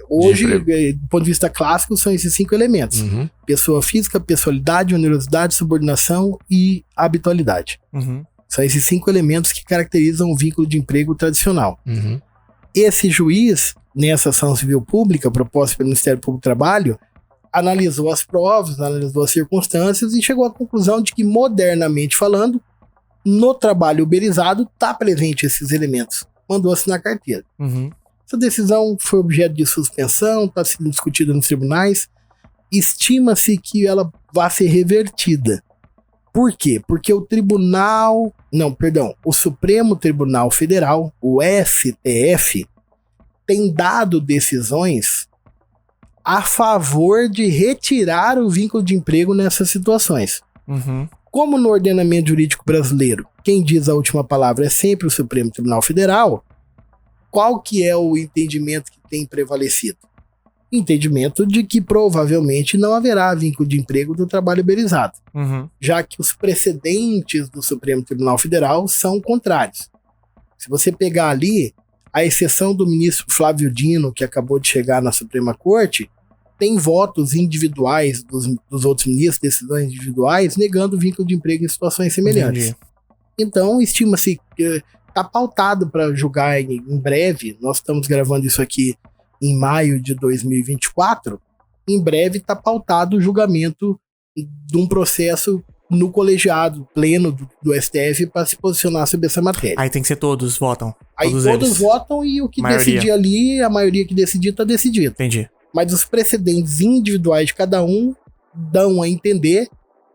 Hoje, de do ponto de vista clássico, são esses 5 elementos. Uhum. Pessoa física, pessoalidade, onerosidade, subordinação e habitualidade. Uhum. São esses 5 elementos que caracterizam o vínculo de emprego tradicional. Uhum. Esse juiz, nessa ação civil pública proposta pelo Ministério Público do Trabalho, analisou as provas, analisou as circunstâncias e chegou à conclusão de que, modernamente falando, no trabalho uberizado está presente esses elementos. Mandou assinar carteira. Uhum. Essa decisão foi objeto de suspensão, está sendo discutida nos tribunais. Estima-se que ela vai ser revertida. Por quê? Porque o Supremo Tribunal Federal, o STF, tem dado decisões a favor de retirar o vínculo de emprego nessas situações. Uhum. Como no ordenamento jurídico brasileiro, quem diz a última palavra é sempre o Supremo Tribunal Federal, qual que é o entendimento que tem prevalecido? Entendimento de que provavelmente não haverá vínculo de emprego do trabalho uberizado, Uhum. já que os precedentes do Supremo Tribunal Federal são contrários. Se você pegar ali, a exceção do ministro Flávio Dino, que acabou de chegar na Suprema Corte, tem votos individuais dos outros ministros, decisões individuais, negando o vínculo de emprego em situações semelhantes. Entendi. Então, estima-se que está pautado para julgar em breve. Nós estamos gravando isso aqui em maio de 2024. Em breve está pautado o julgamento de um processo no colegiado pleno do STF para se posicionar sobre essa matéria. Aí tem que ser todos votam. Aí todos eles. votam e o que Maioria. decidir ali, a maioria que decidir está decidido. Entendi. Mas os precedentes individuais de cada um dão a entender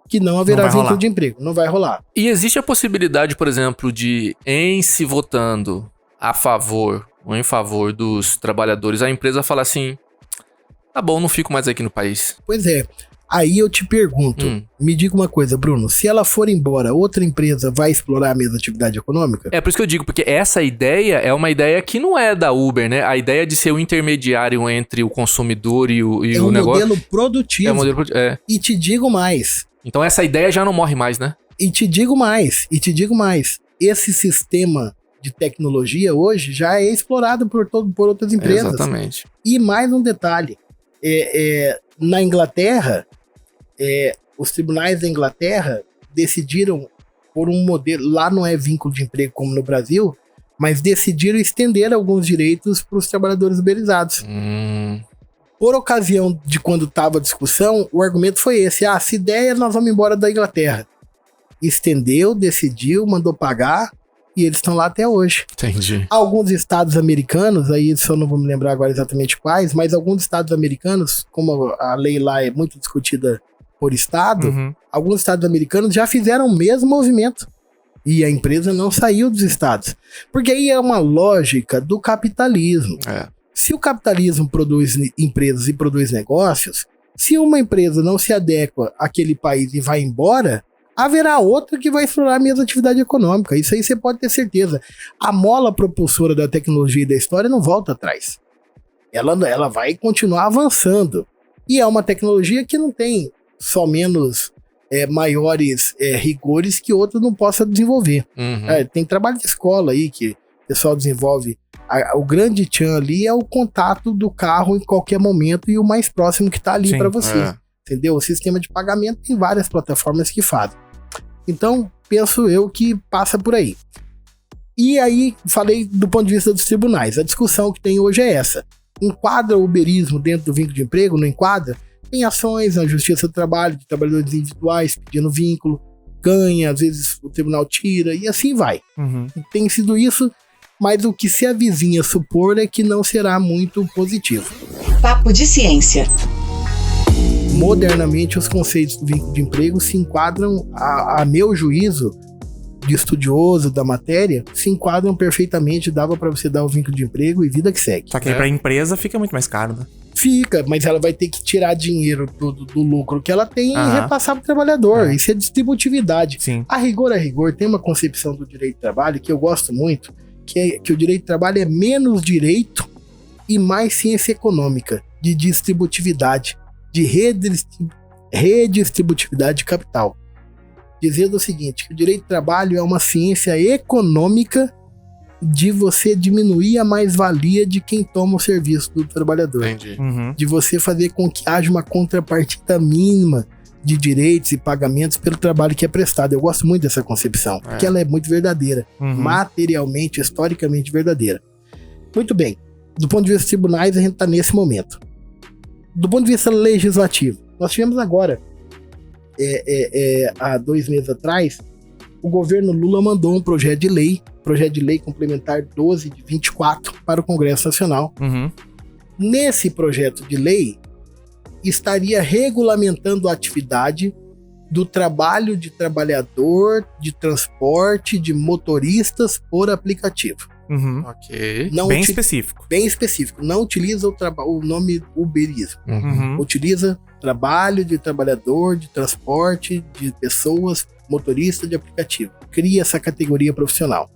que não haverá Não vai vínculo rolar. de emprego. Não vai rolar. E existe a possibilidade, por exemplo, de, em se votando a favor ou em favor dos trabalhadores, a empresa falar assim: tá bom, não fico mais aqui no país. Pois é. Aí eu te pergunto, me diga uma coisa, Bruno, se ela for embora, outra empresa vai explorar a mesma atividade econômica? É por isso que eu digo, porque essa ideia é uma ideia que não é da Uber, né? A ideia de ser o intermediário entre o consumidor e o É um negócio. modelo produtivo. É um modelo produtivo. É. E te digo mais, Então essa ideia já não morre mais, né? esse sistema de tecnologia hoje já é explorado por outras empresas. Exatamente. E mais um detalhe, na Inglaterra, os tribunais da Inglaterra decidiram por um modelo, lá não é vínculo de emprego como no Brasil, mas decidiram estender alguns direitos para os trabalhadores uberizados. Por ocasião de quando estava a discussão, o argumento foi esse: se der, nós vamos embora da Inglaterra. estendeu, decidiu, mandou pagar e eles estão lá até hoje. Entendi. Alguns estados americanos, aí só não vou me lembrar agora exatamente quais, mas alguns estados americanos, como a lei lá é muito discutida por estado, alguns estados americanos já fizeram o mesmo movimento. E a empresa não saiu dos estados. Porque aí é uma lógica do capitalismo. Se o capitalismo produz empresas e produz negócios, se uma empresa não se adequa àquele país e vai embora, haverá outra que vai explorar a mesma atividade econômica. Isso aí você pode ter certeza. A mola propulsora da tecnologia e da história não volta atrás. Ela vai continuar avançando. E é uma tecnologia que não tem só menos maiores rigores que outro não possa desenvolver. Tem trabalho de escola aí que o pessoal desenvolve. O grande tchan ali é o contato do carro em qualquer momento e o mais próximo que está ali para você. Entendeu? O sistema de pagamento tem várias plataformas que fazem. Então, penso eu que passa por aí. E aí, falei do ponto de vista dos tribunais. A discussão que tem hoje é essa. Enquadra o uberismo dentro do vínculo de emprego? Não enquadra? Tem ações na Justiça do Trabalho, de trabalhadores individuais pedindo vínculo, ganha, às vezes o tribunal tira, e assim vai. Tem sido isso, mas o que se avizinha supor é que não será muito positivo. Papo de ciência. Modernamente, os conceitos do vínculo de emprego se enquadram, a meu juízo, de estudioso da matéria, se enquadram perfeitamente, dava para você dar o vínculo de emprego e vida que segue. Só que aí pra empresa fica muito mais caro, né? Fica, mas ela vai ter que tirar dinheiro do lucro que ela tem e repassar para o trabalhador. Isso é distributividade. Sim. A rigor, tem uma concepção do direito do trabalho que eu gosto muito, que o direito do trabalho é menos direito e mais ciência econômica, de distributividade, de redistributividade de capital. Dizendo o seguinte, que o direito do trabalho é uma ciência econômica de você diminuir a mais-valia de quem toma o serviço do trabalhador. Entendi. De você fazer com que haja uma contrapartida mínima de direitos e pagamentos pelo trabalho que é prestado. Eu gosto muito dessa concepção, porque ela é muito verdadeira, materialmente, historicamente verdadeira. Muito bem, do ponto de vista dos tribunais, a gente está nesse momento. Do ponto de vista legislativo, nós tivemos agora, há 2 meses atrás, o governo Lula mandou um projeto de lei complementar 12 de 24 para o Congresso Nacional. Nesse projeto de lei, estaria regulamentando a atividade do trabalho de trabalhador, de transporte, de motoristas por aplicativo. Ok. Não Bem específico. Bem específico. Não utiliza o nome uberismo. Utiliza trabalho de trabalhador, de transporte, de pessoas, motorista de aplicativo. Cria essa categoria profissional.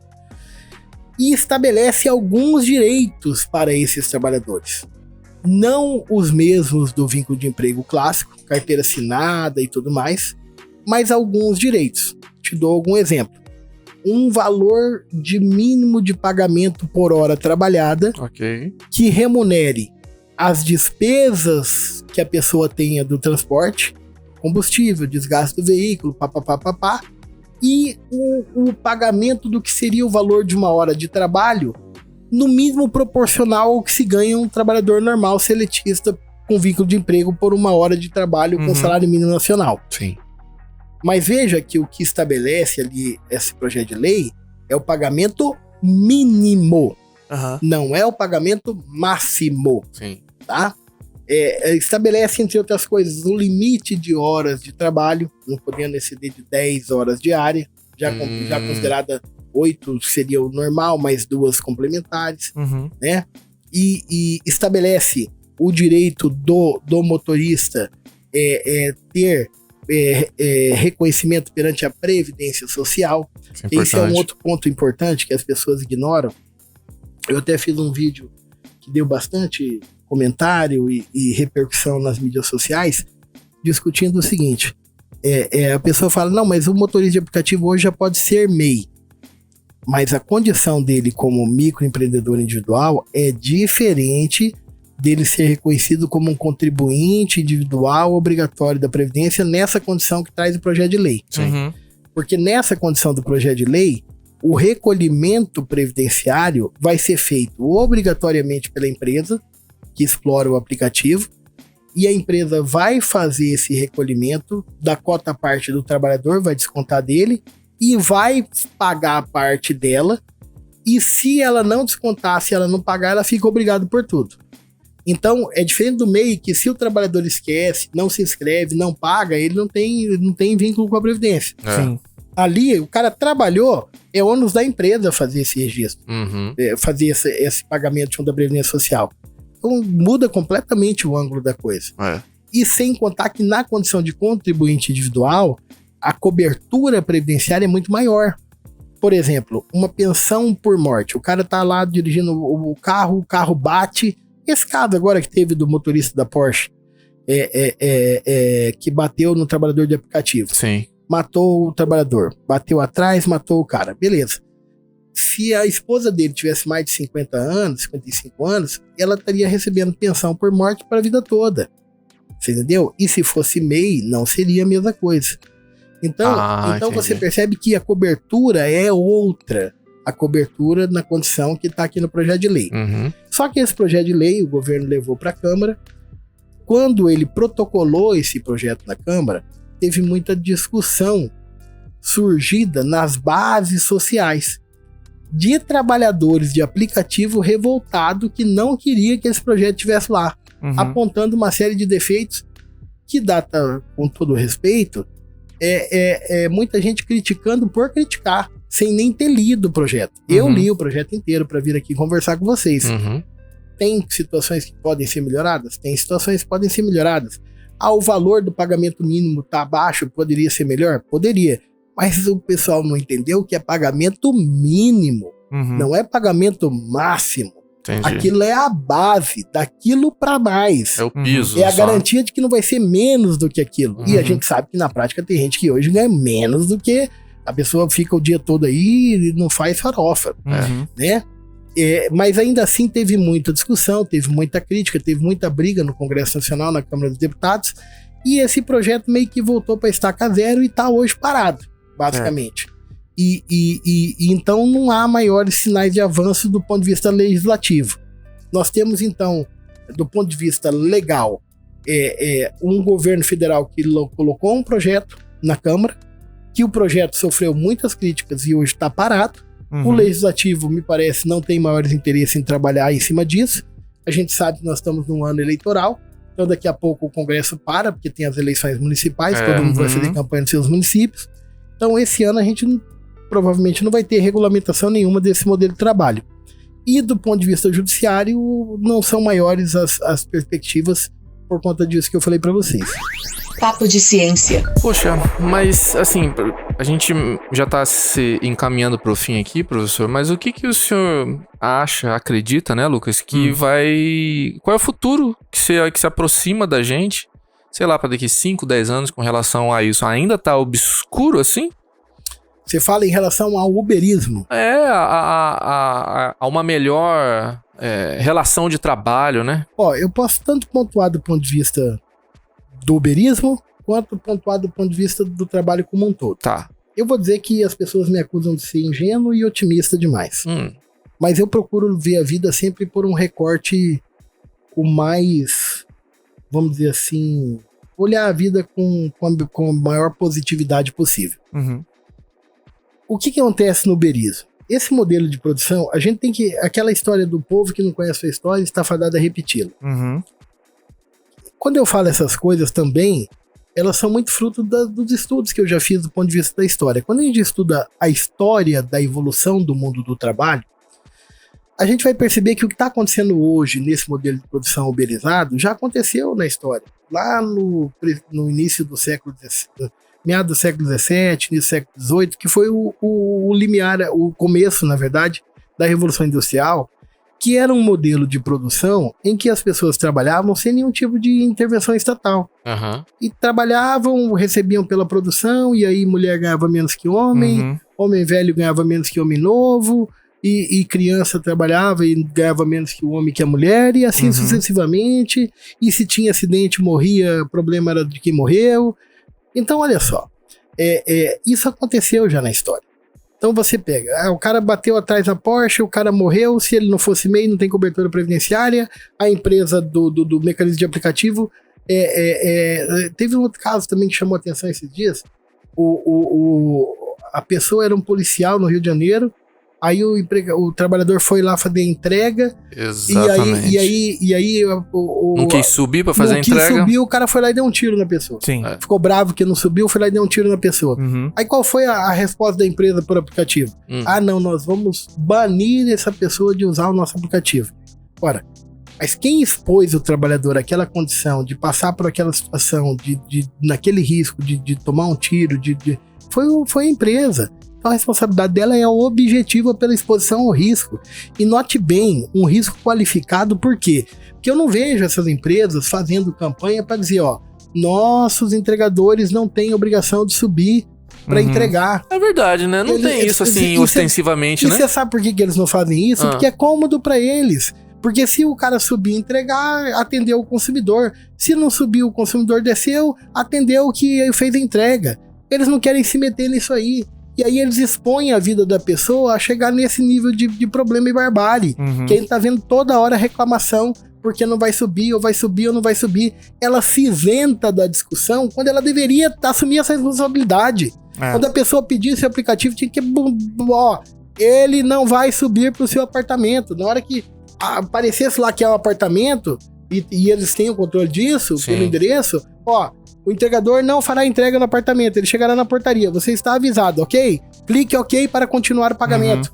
E estabelece alguns direitos para esses trabalhadores. Não os mesmos do vínculo de emprego clássico, carteira assinada e tudo mais, mas alguns direitos. Te dou algum exemplo. Um valor de mínimo de pagamento por hora trabalhada, que remunere as despesas que a pessoa tenha do transporte, combustível, desgaste do veículo, e o pagamento do que seria o valor de uma hora de trabalho, no mínimo proporcional ao que se ganha um trabalhador normal seletista com vínculo de emprego por uma hora de trabalho com salário mínimo nacional. Sim. Mas veja que o que estabelece ali esse projeto de lei é o pagamento mínimo, não é o pagamento máximo. Sim. Tá? Estabelece, entre outras coisas, o limite de horas de trabalho, não podendo exceder de 10 horas diárias, já considerada 8 seria o normal, mais 2 complementares, né? E estabelece o direito do motorista ter reconhecimento perante a Previdência Social. Esse é um outro ponto importante que as pessoas ignoram. Eu até fiz um vídeo que deu bastante comentário e repercussão nas mídias sociais, discutindo o seguinte, a pessoa fala, não, mas o motorista de aplicativo hoje já pode ser MEI, mas a condição dele como microempreendedor individual é diferente dele ser reconhecido como um contribuinte individual obrigatório da Previdência nessa condição que traz o projeto de lei. Porque nessa condição do projeto de lei, o recolhimento previdenciário vai ser feito obrigatoriamente pela empresa que explora o aplicativo e a empresa vai fazer esse recolhimento da cota parte do trabalhador, vai descontar dele e vai pagar a parte dela. E se ela não descontar, se ela não pagar, ela fica obrigada por tudo. Então, é diferente do MEI, que se o trabalhador esquece, não se inscreve, não paga, ele não tem vínculo com a Previdência. Sim. Ali, o cara trabalhou, é ônus da empresa fazer esse registro, fazer esse pagamento junto da Previdência Social. Então, muda completamente o ângulo da coisa. E sem contar que na condição de contribuinte individual, a cobertura previdenciária é muito maior. Por exemplo, uma pensão por morte. O cara tá lá dirigindo o carro bate. Esse caso agora que teve do motorista da Porsche, que bateu no trabalhador de aplicativo. Sim. Matou o trabalhador. Bateu atrás, matou o cara. Beleza. Se a esposa dele tivesse mais de 50 anos, 55 anos, ela estaria recebendo pensão por morte para a vida toda. Você entendeu? E se fosse MEI, não seria a mesma coisa. Então você percebe que a cobertura é outra. A cobertura na condição que está aqui no projeto de lei. Só que esse projeto de lei o governo levou para a Câmara. Quando ele protocolou esse projeto na Câmara, teve muita discussão surgida nas bases sociais de trabalhadores de aplicativo revoltado que não queria que esse projeto estivesse lá, apontando uma série de defeitos que data, com todo respeito, muita gente criticando por criticar, sem nem ter lido o projeto. Eu li o projeto inteiro para vir aqui conversar com vocês. Tem situações que podem ser melhoradas? Tem situações que podem ser melhoradas. O valor do pagamento mínimo tá baixo, poderia ser melhor? Poderia. Mas o pessoal não entendeu que é pagamento mínimo, não é pagamento máximo. Entendi. Aquilo é a base, daquilo para mais. É o piso. É a garantia de que não vai ser menos do que aquilo. E a gente sabe que na prática tem gente que hoje ganha menos do que a pessoa fica o dia todo aí e não faz farofa, né? Mas ainda assim teve muita discussão, teve muita crítica, teve muita briga no Congresso Nacional, na Câmara dos Deputados, e esse projeto meio que voltou para estaca zero e está hoje parado, basicamente. E então não há maiores sinais de avanço do ponto de vista legislativo. Nós temos então, do ponto de vista legal, um governo federal que colocou um projeto na Câmara, que o projeto sofreu muitas críticas e hoje está parado. O legislativo, me parece, não tem maiores interesses em trabalhar em cima disso. A gente sabe que nós estamos num ano eleitoral, então daqui a pouco o Congresso para, porque tem as eleições municipais, todo mundo vai fazer campanha nos seus municípios. Então esse ano a gente provavelmente não vai ter regulamentação nenhuma desse modelo de trabalho. E do ponto de vista judiciário, não são maiores as perspectivas por conta disso que eu falei para vocês. Papo de ciência. Poxa, mas assim, a gente já tá se encaminhando pro fim aqui, professor, mas o que o senhor acha, acredita, né, Lucas, que vai... Qual é o futuro que se aproxima da gente, sei lá, para daqui 5, 10 anos com relação a isso? Ainda tá obscuro assim? Você fala em relação ao uberismo? A uma melhor relação de trabalho, né? Eu posso tanto pontuar do ponto de vista do uberismo, quanto pontuar do ponto de vista do trabalho como um todo. Tá. Eu vou dizer que as pessoas me acusam de ser ingênuo e otimista demais. Mas eu procuro ver a vida sempre por um recorte o mais, vamos dizer assim, olhar a vida com a maior positividade possível. O que acontece no uberismo? Esse modelo de produção, a gente tem que... Aquela história do povo que não conhece a história está fadado a repeti-la. Quando eu falo essas coisas também, elas são muito fruto dos estudos que eu já fiz do ponto de vista da história. Quando a gente estuda a história da evolução do mundo do trabalho, a gente vai perceber que o que está acontecendo hoje nesse modelo de produção uberizado já aconteceu na história. Lá no início do século XVII, meado do século XVII, início do século XVIII, que foi o limiar, o começo, na verdade, da Revolução Industrial, que era um modelo de produção em que as pessoas trabalhavam sem nenhum tipo de intervenção estatal. E trabalhavam, recebiam pela produção, e aí mulher ganhava menos que homem, homem velho ganhava menos que homem novo, e criança trabalhava e ganhava menos que o homem que a mulher, e assim sucessivamente, e se tinha acidente, morria, o problema era de quem morreu. Então, olha só, isso aconteceu já na história. Então você pega, o cara bateu atrás da Porsche, o cara morreu, se ele não fosse MEI, não tem cobertura previdenciária, a empresa do mecanismo de aplicativo Teve um outro caso também que chamou atenção esses dias. A pessoa era um policial no Rio de Janeiro. Aí o trabalhador foi lá fazer a entrega. Exatamente. E aí não quis subir pra fazer a entrega. Não quis subir, o cara foi lá e deu um tiro na pessoa. Sim. Ficou bravo que não subiu, foi lá e deu um tiro na pessoa. Aí qual foi a resposta da empresa por aplicativo? Não, nós vamos banir essa pessoa de usar o nosso aplicativo. Ora, mas quem expôs o trabalhador àquela condição de passar por aquela situação, naquele risco de tomar um tiro, foi a empresa. Então a responsabilidade dela é objetiva pela exposição ao risco. E note bem, um risco qualificado, por quê? Porque eu não vejo essas empresas fazendo campanha para dizer, nossos entregadores não têm obrigação de subir para entregar. É verdade, né? Não tem isso assim ostensivamente, né? E você sabe por que eles não fazem isso? Porque é cômodo para eles. Porque se o cara subir e entregar, atendeu o consumidor. Se não subiu, o consumidor desceu, atendeu o que fez a entrega. Eles não querem se meter nisso aí. E aí eles expõem a vida da pessoa a chegar nesse nível de problema e barbárie. Que a gente tá vendo toda hora reclamação porque não vai subir, ou vai subir, ou não vai subir. Ela se isenta da discussão quando ela deveria assumir essa responsabilidade. Quando a pessoa pedisse o aplicativo, tinha que... ele não vai subir pro seu apartamento. Na hora que aparecesse lá que é um apartamento, e eles têm o controle disso, pelo endereço, o entregador não fará entrega no apartamento, ele chegará na portaria. Você está avisado, ok? Clique ok para continuar o pagamento.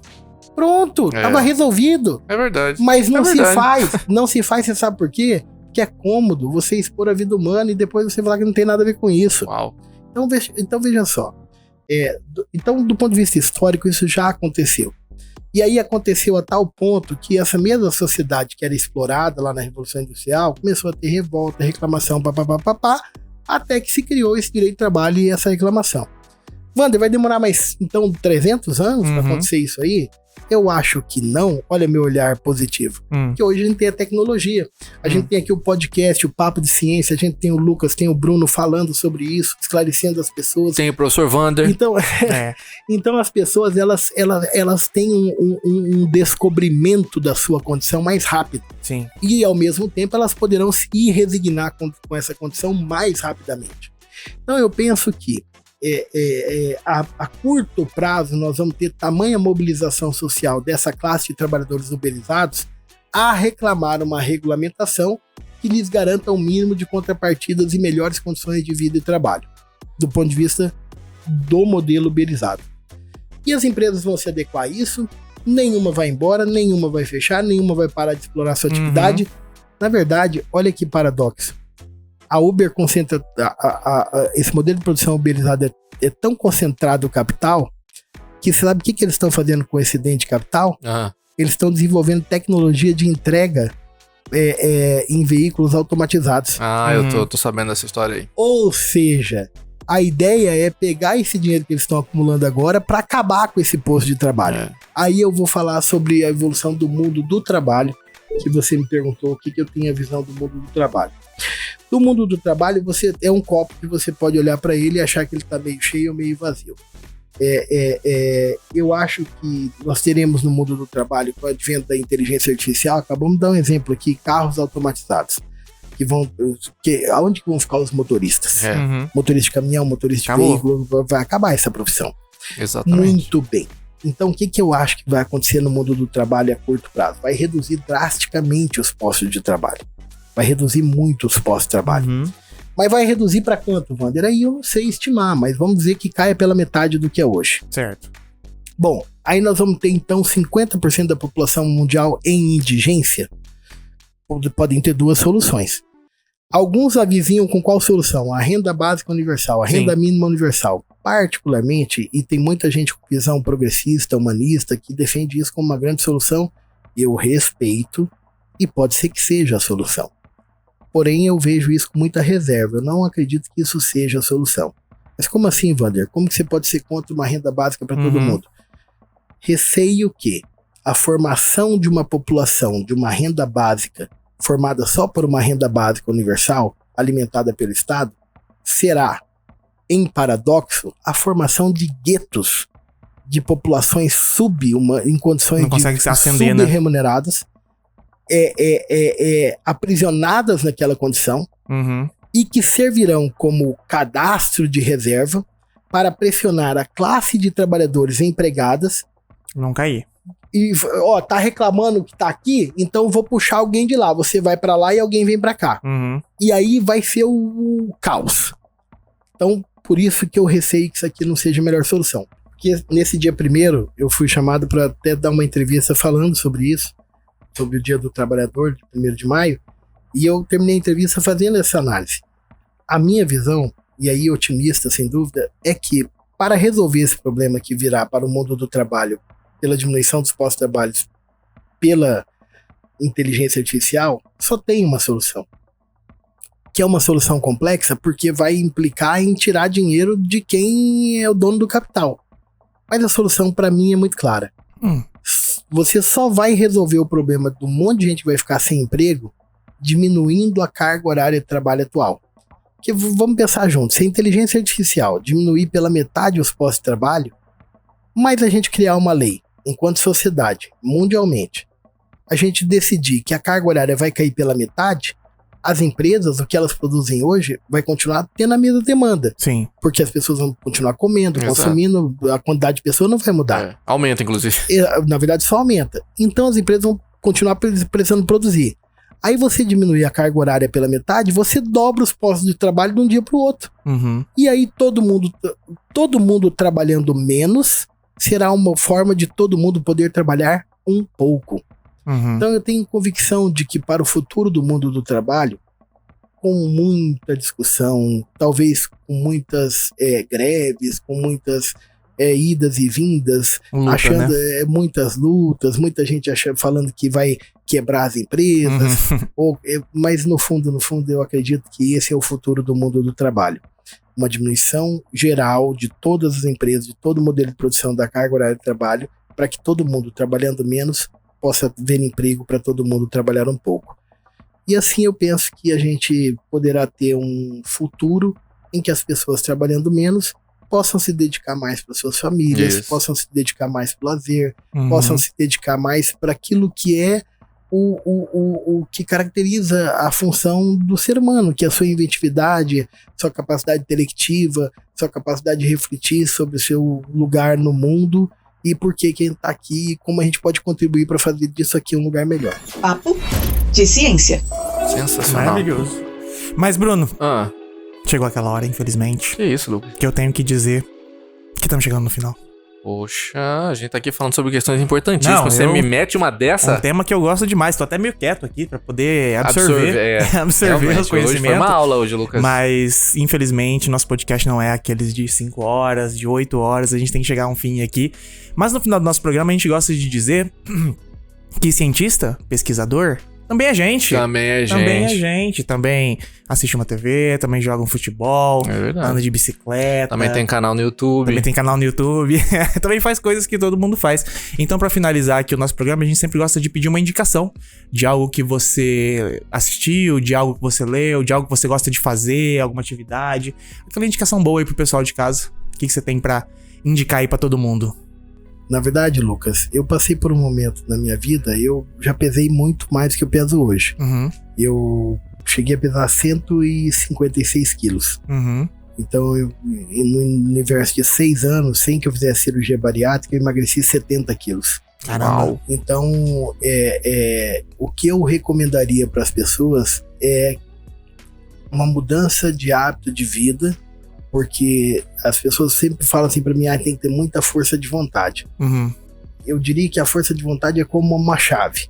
Pronto, tava resolvido. É verdade. Mas não se faz, você sabe por quê? Porque é cômodo você expor a vida humana e depois você falar que não tem nada a ver com isso. Uau. Então veja só. Então, do ponto de vista histórico, isso já aconteceu. E aí aconteceu a tal ponto que essa mesma sociedade que era explorada lá na Revolução Industrial começou a ter revolta, reclamação, até que se criou esse direito de trabalho e essa reclamação. Wander, vai demorar mais, então, 300 anos para acontecer isso aí? Eu acho que não. Olha meu olhar positivo. Porque hoje a gente tem a tecnologia. A gente tem aqui o podcast, o Papo de Ciência. A gente tem o Lucas, tem o Bruno falando sobre isso, esclarecendo as pessoas. Tem o professor Wander. Então, então as pessoas, elas têm um descobrimento da sua condição mais rápido. Sim. E, ao mesmo tempo, elas poderão se resignar com essa condição mais rapidamente. Então, eu penso que a curto prazo nós vamos ter tamanha mobilização social dessa classe de trabalhadores uberizados a reclamar uma regulamentação que lhes garanta um mínimo de contrapartidas e melhores condições de vida e trabalho, do ponto de vista do modelo uberizado. E as empresas vão se adequar a isso, nenhuma vai embora, nenhuma vai fechar, nenhuma vai parar de explorar sua atividade. Na verdade, olha que paradoxo. A Uber concentra... esse modelo de produção uberizado é tão concentrado o capital que você sabe o que eles estão fazendo com esse dente de capital? Eles estão desenvolvendo tecnologia de entrega em veículos automatizados. Eu tô sabendo dessa história aí. Ou seja, a ideia é pegar esse dinheiro que eles estão acumulando agora para acabar com esse posto de trabalho. Aí eu vou falar sobre a evolução do mundo do trabalho, que você me perguntou o que eu tenho a visão do mundo do trabalho. Do mundo do trabalho, você é um copo que você pode olhar para ele e achar que ele está meio cheio ou meio vazio. Eu acho que nós teremos no mundo do trabalho, com o advento da inteligência artificial, acabamos de dar um exemplo aqui, carros automatizados. Aonde que vão ficar os motoristas? Motorista de caminhão, motorista de veículo, vai acabar essa profissão. Exatamente. Muito bem. Então, o que eu acho que vai acontecer no mundo do trabalho a curto prazo? Vai reduzir drasticamente os postos de trabalho. Vai reduzir muito os postos de trabalho. Mas vai reduzir para quanto, Wander? Aí eu não sei estimar, mas vamos dizer que caia pela metade do que é hoje. Certo. Bom, aí nós vamos ter então 50% da população mundial em indigência. Podem ter duas soluções. Alguns avizinham com qual solução? A renda básica universal, a renda mínima universal. Particularmente, e tem muita gente com visão progressista, humanista, que defende isso como uma grande solução. Eu respeito e pode ser que seja a solução. Porém, eu vejo isso com muita reserva. Eu não acredito que isso seja a solução. Mas como assim, Wander? Como que você pode ser contra uma renda básica para todo mundo? Receio que a formação de uma população de uma renda básica formada só por uma renda básica universal, alimentada pelo Estado, será, em paradoxo, a formação de guetos de populações em condições subremuneradas, aprisionadas naquela condição, e que servirão como cadastro de reserva para pressionar a classe de trabalhadores empregadas. Não cair. E, tá reclamando que tá aqui, então eu vou puxar alguém de lá. Você vai pra lá e alguém vem pra cá. Uhum. E aí vai ser o caos. Então, por isso que eu receio que isso aqui não seja a melhor solução. Porque nesse dia 1º, eu fui chamado para até dar uma entrevista falando sobre isso, sobre o Dia do Trabalhador, de 1º de maio, e eu terminei a entrevista fazendo essa análise. A minha visão, e aí otimista, sem dúvida, é que para resolver esse problema que virá para o mundo do trabalho, pela diminuição dos postos de trabalho, pela inteligência artificial, só tem uma solução. Que é uma solução complexa, porque vai implicar em tirar dinheiro de quem é o dono do capital. Mas a solução, para mim, é muito clara. Você só vai resolver o problema de um monte de gente que vai ficar sem emprego diminuindo a carga horária de trabalho atual. Porque vamos pensar juntos, se a inteligência artificial diminuir pela metade os postos de trabalho, mas a gente criar uma lei, enquanto sociedade, mundialmente, a gente decidir que a carga horária vai cair pela metade, as empresas, o que elas produzem hoje, vai continuar tendo a mesma demanda. Sim. Porque as pessoas vão continuar comendo, Exato. consumindo, a quantidade de pessoas não vai mudar. Aumenta, inclusive. Na verdade, só aumenta. Então as empresas vão continuar precisando produzir. Aí você diminuir a carga horária pela metade, você dobra os postos de trabalho de um dia para o outro. Uhum. E aí todo mundo trabalhando menos será uma forma de todo mundo poder trabalhar um pouco. Uhum. Então eu tenho convicção de que para o futuro do mundo do trabalho, com muita discussão, talvez com muitas greves, com muitas idas e vindas, Luta, achando né? muitas lutas, muita gente falando que vai quebrar as empresas, mas no fundo eu acredito que esse é o futuro do mundo do trabalho. Uma diminuição geral de todas as empresas, de todo o modelo de produção da carga horária de trabalho, para que todo mundo trabalhando menos possa ver emprego para todo mundo trabalhar um pouco. E assim eu penso que a gente poderá ter um futuro em que as pessoas trabalhando menos possam se dedicar mais para suas famílias, possam se dedicar mais para o lazer, possam se dedicar mais para aquilo que é o que caracteriza a função do ser humano, que é a sua inventividade, sua capacidade intelectiva, sua capacidade de refletir sobre o seu lugar no mundo e por que quem está aqui e como a gente pode contribuir para fazer disso aqui um lugar melhor. Papo de ciência. Sensacional. Maravilhoso. Mas, Bruno, Ah, chegou aquela hora, infelizmente, que isso, Lucas? que eu tenho que dizer que estamos chegando no final. Poxa, a gente tá aqui falando sobre questões importantíssimas. Não, Você me mete uma dessa? Um tema que eu gosto demais. Tô até meio quieto aqui pra poder absorver absorver Realmente, o conhecimento. Hoje foi uma aula hoje, Lucas. Mas, infelizmente, nosso podcast não é aqueles de 5 horas, de 8 horas. A gente tem que chegar a um fim aqui. Mas no final do nosso programa, a gente gosta de dizer que cientista, pesquisador, também é gente. Também é gente. Também é gente. Também assiste uma TV, também joga um futebol, É verdade. anda de bicicleta. Também tem canal no YouTube. Também tem canal no YouTube. Também faz coisas que todo mundo faz. Então, pra finalizar aqui o nosso programa, a gente sempre gosta de pedir uma indicação de algo que você assistiu, de algo que você leu, de algo que você gosta de fazer, alguma atividade. Aquela indicação boa aí pro pessoal de casa. O que você tem pra indicar aí pra todo mundo? Na verdade, Lucas, eu passei por um momento na minha vida, eu já pesei muito mais do que eu peso hoje. Uhum, Eu cheguei a pesar 156 quilos. uhum, Então, no universo de 6 anos, sem que eu fizesse cirurgia bariátrica, eu emagreci 70 quilos. Caramba. Uau. Então, o que eu recomendaria para as pessoas é uma mudança de hábito de vida, porque as pessoas sempre falam assim para mim, tem que ter muita força de vontade. Uhum, Eu diria que a força de vontade é como uma chave.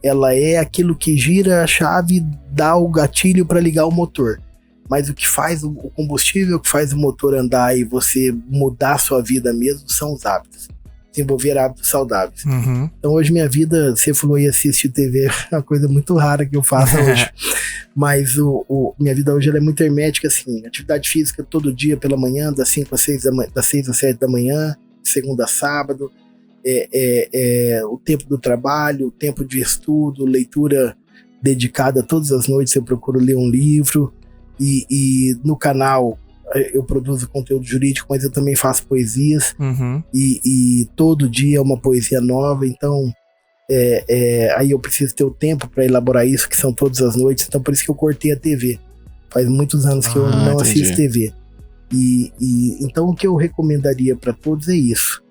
Ela é aquilo que gira a chave e dá o gatilho para ligar o motor. Mas o que faz o combustível, o que faz o motor andar e você mudar a sua vida mesmo são os hábitos. Desenvolver hábitos saudáveis. uhum. Então hoje minha vida, você falou em assistir TV, é uma coisa muito rara que eu faço hoje. Mas minha vida hoje ela é muito hermética, assim. Atividade física todo dia pela manhã, das 5 às 6 das 6 às 7 da manhã, segunda a sábado. O tempo do trabalho, o tempo de estudo, leitura dedicada todas as noites, eu procuro ler um livro. E no canal eu produzo conteúdo jurídico, mas eu também faço poesias. Uhum. E todo dia é uma poesia nova, então aí eu preciso ter o tempo para elaborar isso, que são todas as noites, então por isso que eu cortei a TV. Faz muitos anos que eu não entendi. assisto TV. Então o que eu recomendaria para todos é isso.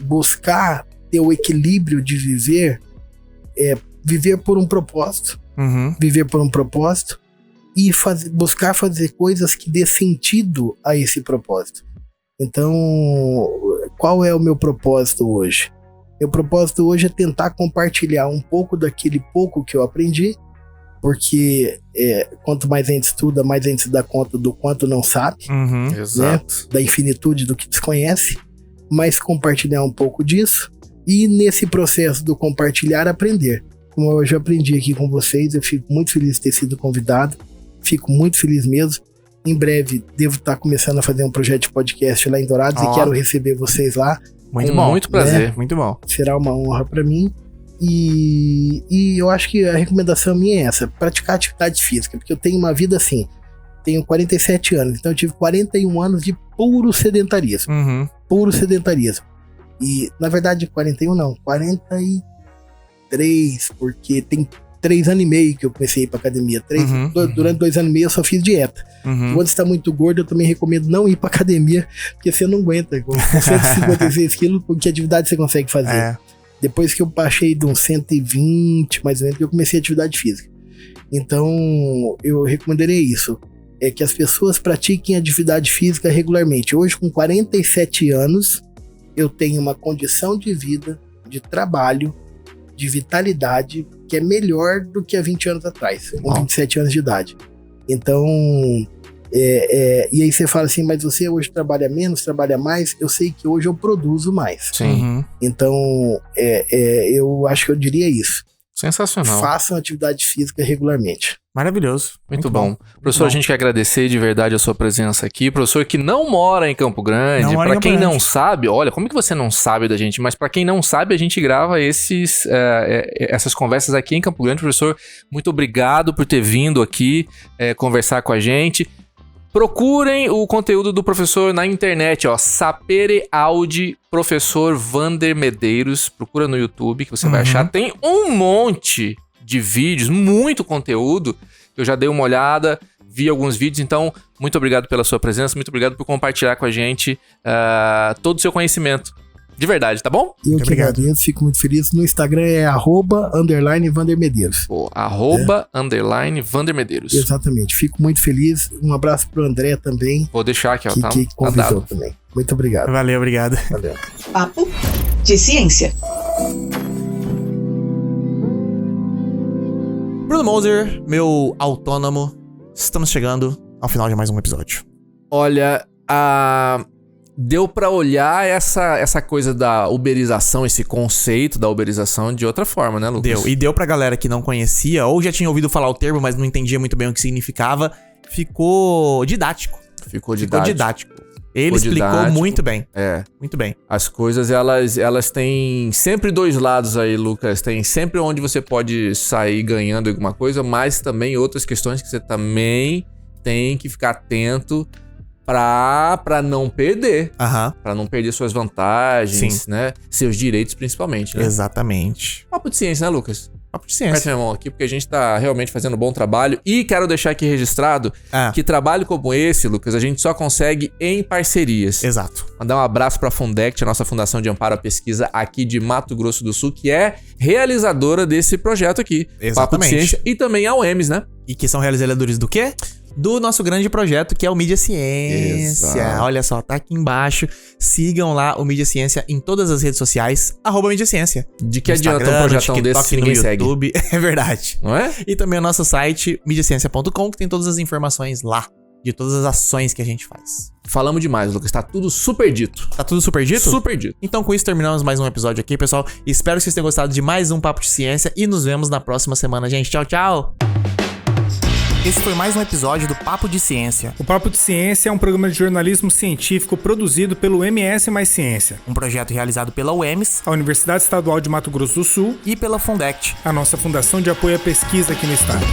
Buscar ter o equilíbrio de viver por um propósito. Viver por um propósito e buscar fazer coisas que dê sentido a esse propósito. Então, qual é o meu propósito hoje? Meu propósito hoje é tentar compartilhar um pouco daquele pouco que eu aprendi, porque quanto mais a gente estuda, mais a gente se dá conta do quanto não sabe, Exato. da infinitude do que desconhece, mas compartilhar um pouco disso e nesse processo do compartilhar, aprender. Como eu já aprendi aqui com vocês, eu fico muito feliz de ter sido convidado, fico muito feliz mesmo. Em breve, devo estar começando a fazer um projeto de podcast lá em Dourados e quero receber vocês lá. Muito bom. Muito prazer. Muito bom. Será uma honra para mim. E eu acho que a recomendação minha é essa, praticar atividade física, porque eu tenho uma vida assim, tenho 47 anos, então eu tive 41 anos de puro sedentarismo. Puro sedentarismo. E, na verdade, 41 não, 43, porque tem 3 anos e meio que eu comecei a ir pra academia. Durante 2 anos e meio eu só fiz dieta. Quando você tá muito gordo, eu também recomendo não ir pra academia, porque você não aguenta. Com 156 quilos, que atividade você consegue fazer? Depois que eu baixei de uns 120, mais ou menos, eu comecei a atividade física. Então, eu recomendaria isso. É que as pessoas pratiquem atividade física regularmente. Hoje, com 47 anos, eu tenho uma condição de vida, de trabalho, de vitalidade, que é melhor do que há 20 anos atrás, com 27 anos de idade. Então, e aí você fala assim, mas você hoje trabalha menos, trabalha mais? Eu sei que hoje eu produzo mais. Sim. Então, eu acho que eu diria isso. Sensacional. Façam atividade física regularmente. Maravilhoso. Muito bom. Professor, a gente quer agradecer de verdade a sua presença aqui. Professor que não mora em Campo Grande, pra quem não sabe, olha, como que você não sabe da gente? Mas pra quem não sabe, a gente grava essas conversas aqui em Campo Grande. Professor, muito obrigado por ter vindo aqui conversar com a gente. Procurem o conteúdo do professor na internet, Sapere Audi, professor Vander Medeiros. Procura no YouTube que você vai achar. Tem um monte de vídeos, muito conteúdo. Eu já dei uma olhada, vi alguns vídeos, então muito obrigado pela sua presença, muito obrigado por compartilhar com a gente todo o seu conhecimento. De verdade, tá bom? Eu que agradeço, fico muito feliz. No Instagram é @_VanderMedeiros. _Vander Medeiros. Exatamente, fico muito feliz. Um abraço pro André também. Vou deixar aqui, ó, que convidou também. Muito obrigado. Valeu, obrigado. Valeu. Papo de Ciência. Bruno Moser, meu autônomo, estamos chegando ao final de mais um episódio. Olha, deu pra olhar essa coisa da uberização, esse conceito da uberização de outra forma, né, Lucas? Deu. E deu pra galera que não conhecia, ou já tinha ouvido falar o termo, mas não entendia muito bem o que significava. Ficou didático. Ficou didático. Ele explicou muito bem. Muito bem. As coisas, elas têm sempre dois lados aí, Lucas. Tem sempre onde você pode sair ganhando alguma coisa, mas também outras questões que você também tem que ficar atento pra não perder. Pra não perder suas vantagens, né? Seus direitos, principalmente, né? Exatamente. Papo de ciência, né, Lucas? Papo de ciência. Aperta minha mão aqui, porque a gente tá realmente fazendo um bom trabalho. E quero deixar aqui registrado que trabalho como esse, Lucas, a gente só consegue em parcerias. Exato. Mandar um abraço pra Fundect, a nossa Fundação de Amparo à Pesquisa aqui de Mato Grosso do Sul, que é realizadora desse projeto aqui. Exatamente. Papo de Ciência. E também a UEMS, né? E que são realizadores do quê? Do nosso grande projeto, que é o Mídia Ciência. Exato. Olha só, tá aqui embaixo. Sigam lá o Mídia Ciência em todas as redes sociais, @Mídia Ciência. De que adianta um projetão desse se ninguém segue? YouTube. É verdade. Não é? E também o nosso site, MídiaCiência.com, que tem todas as informações lá, de todas as ações que a gente faz. Falamos demais, Lucas. Tá tudo super dito. Tá tudo super dito? Super dito. Então com isso terminamos mais um episódio aqui, pessoal. Espero que vocês tenham gostado de mais um Papo de Ciência e nos vemos na próxima semana, gente. Tchau, tchau! Esse foi mais um episódio do Papo de Ciência. O Papo de Ciência é um programa de jornalismo científico produzido pelo MS Mais Ciência, Um projeto realizado pela UEMS, a Universidade Estadual de Mato Grosso do Sul e pela Fundect. a nossa fundação de apoio à pesquisa aqui no estado.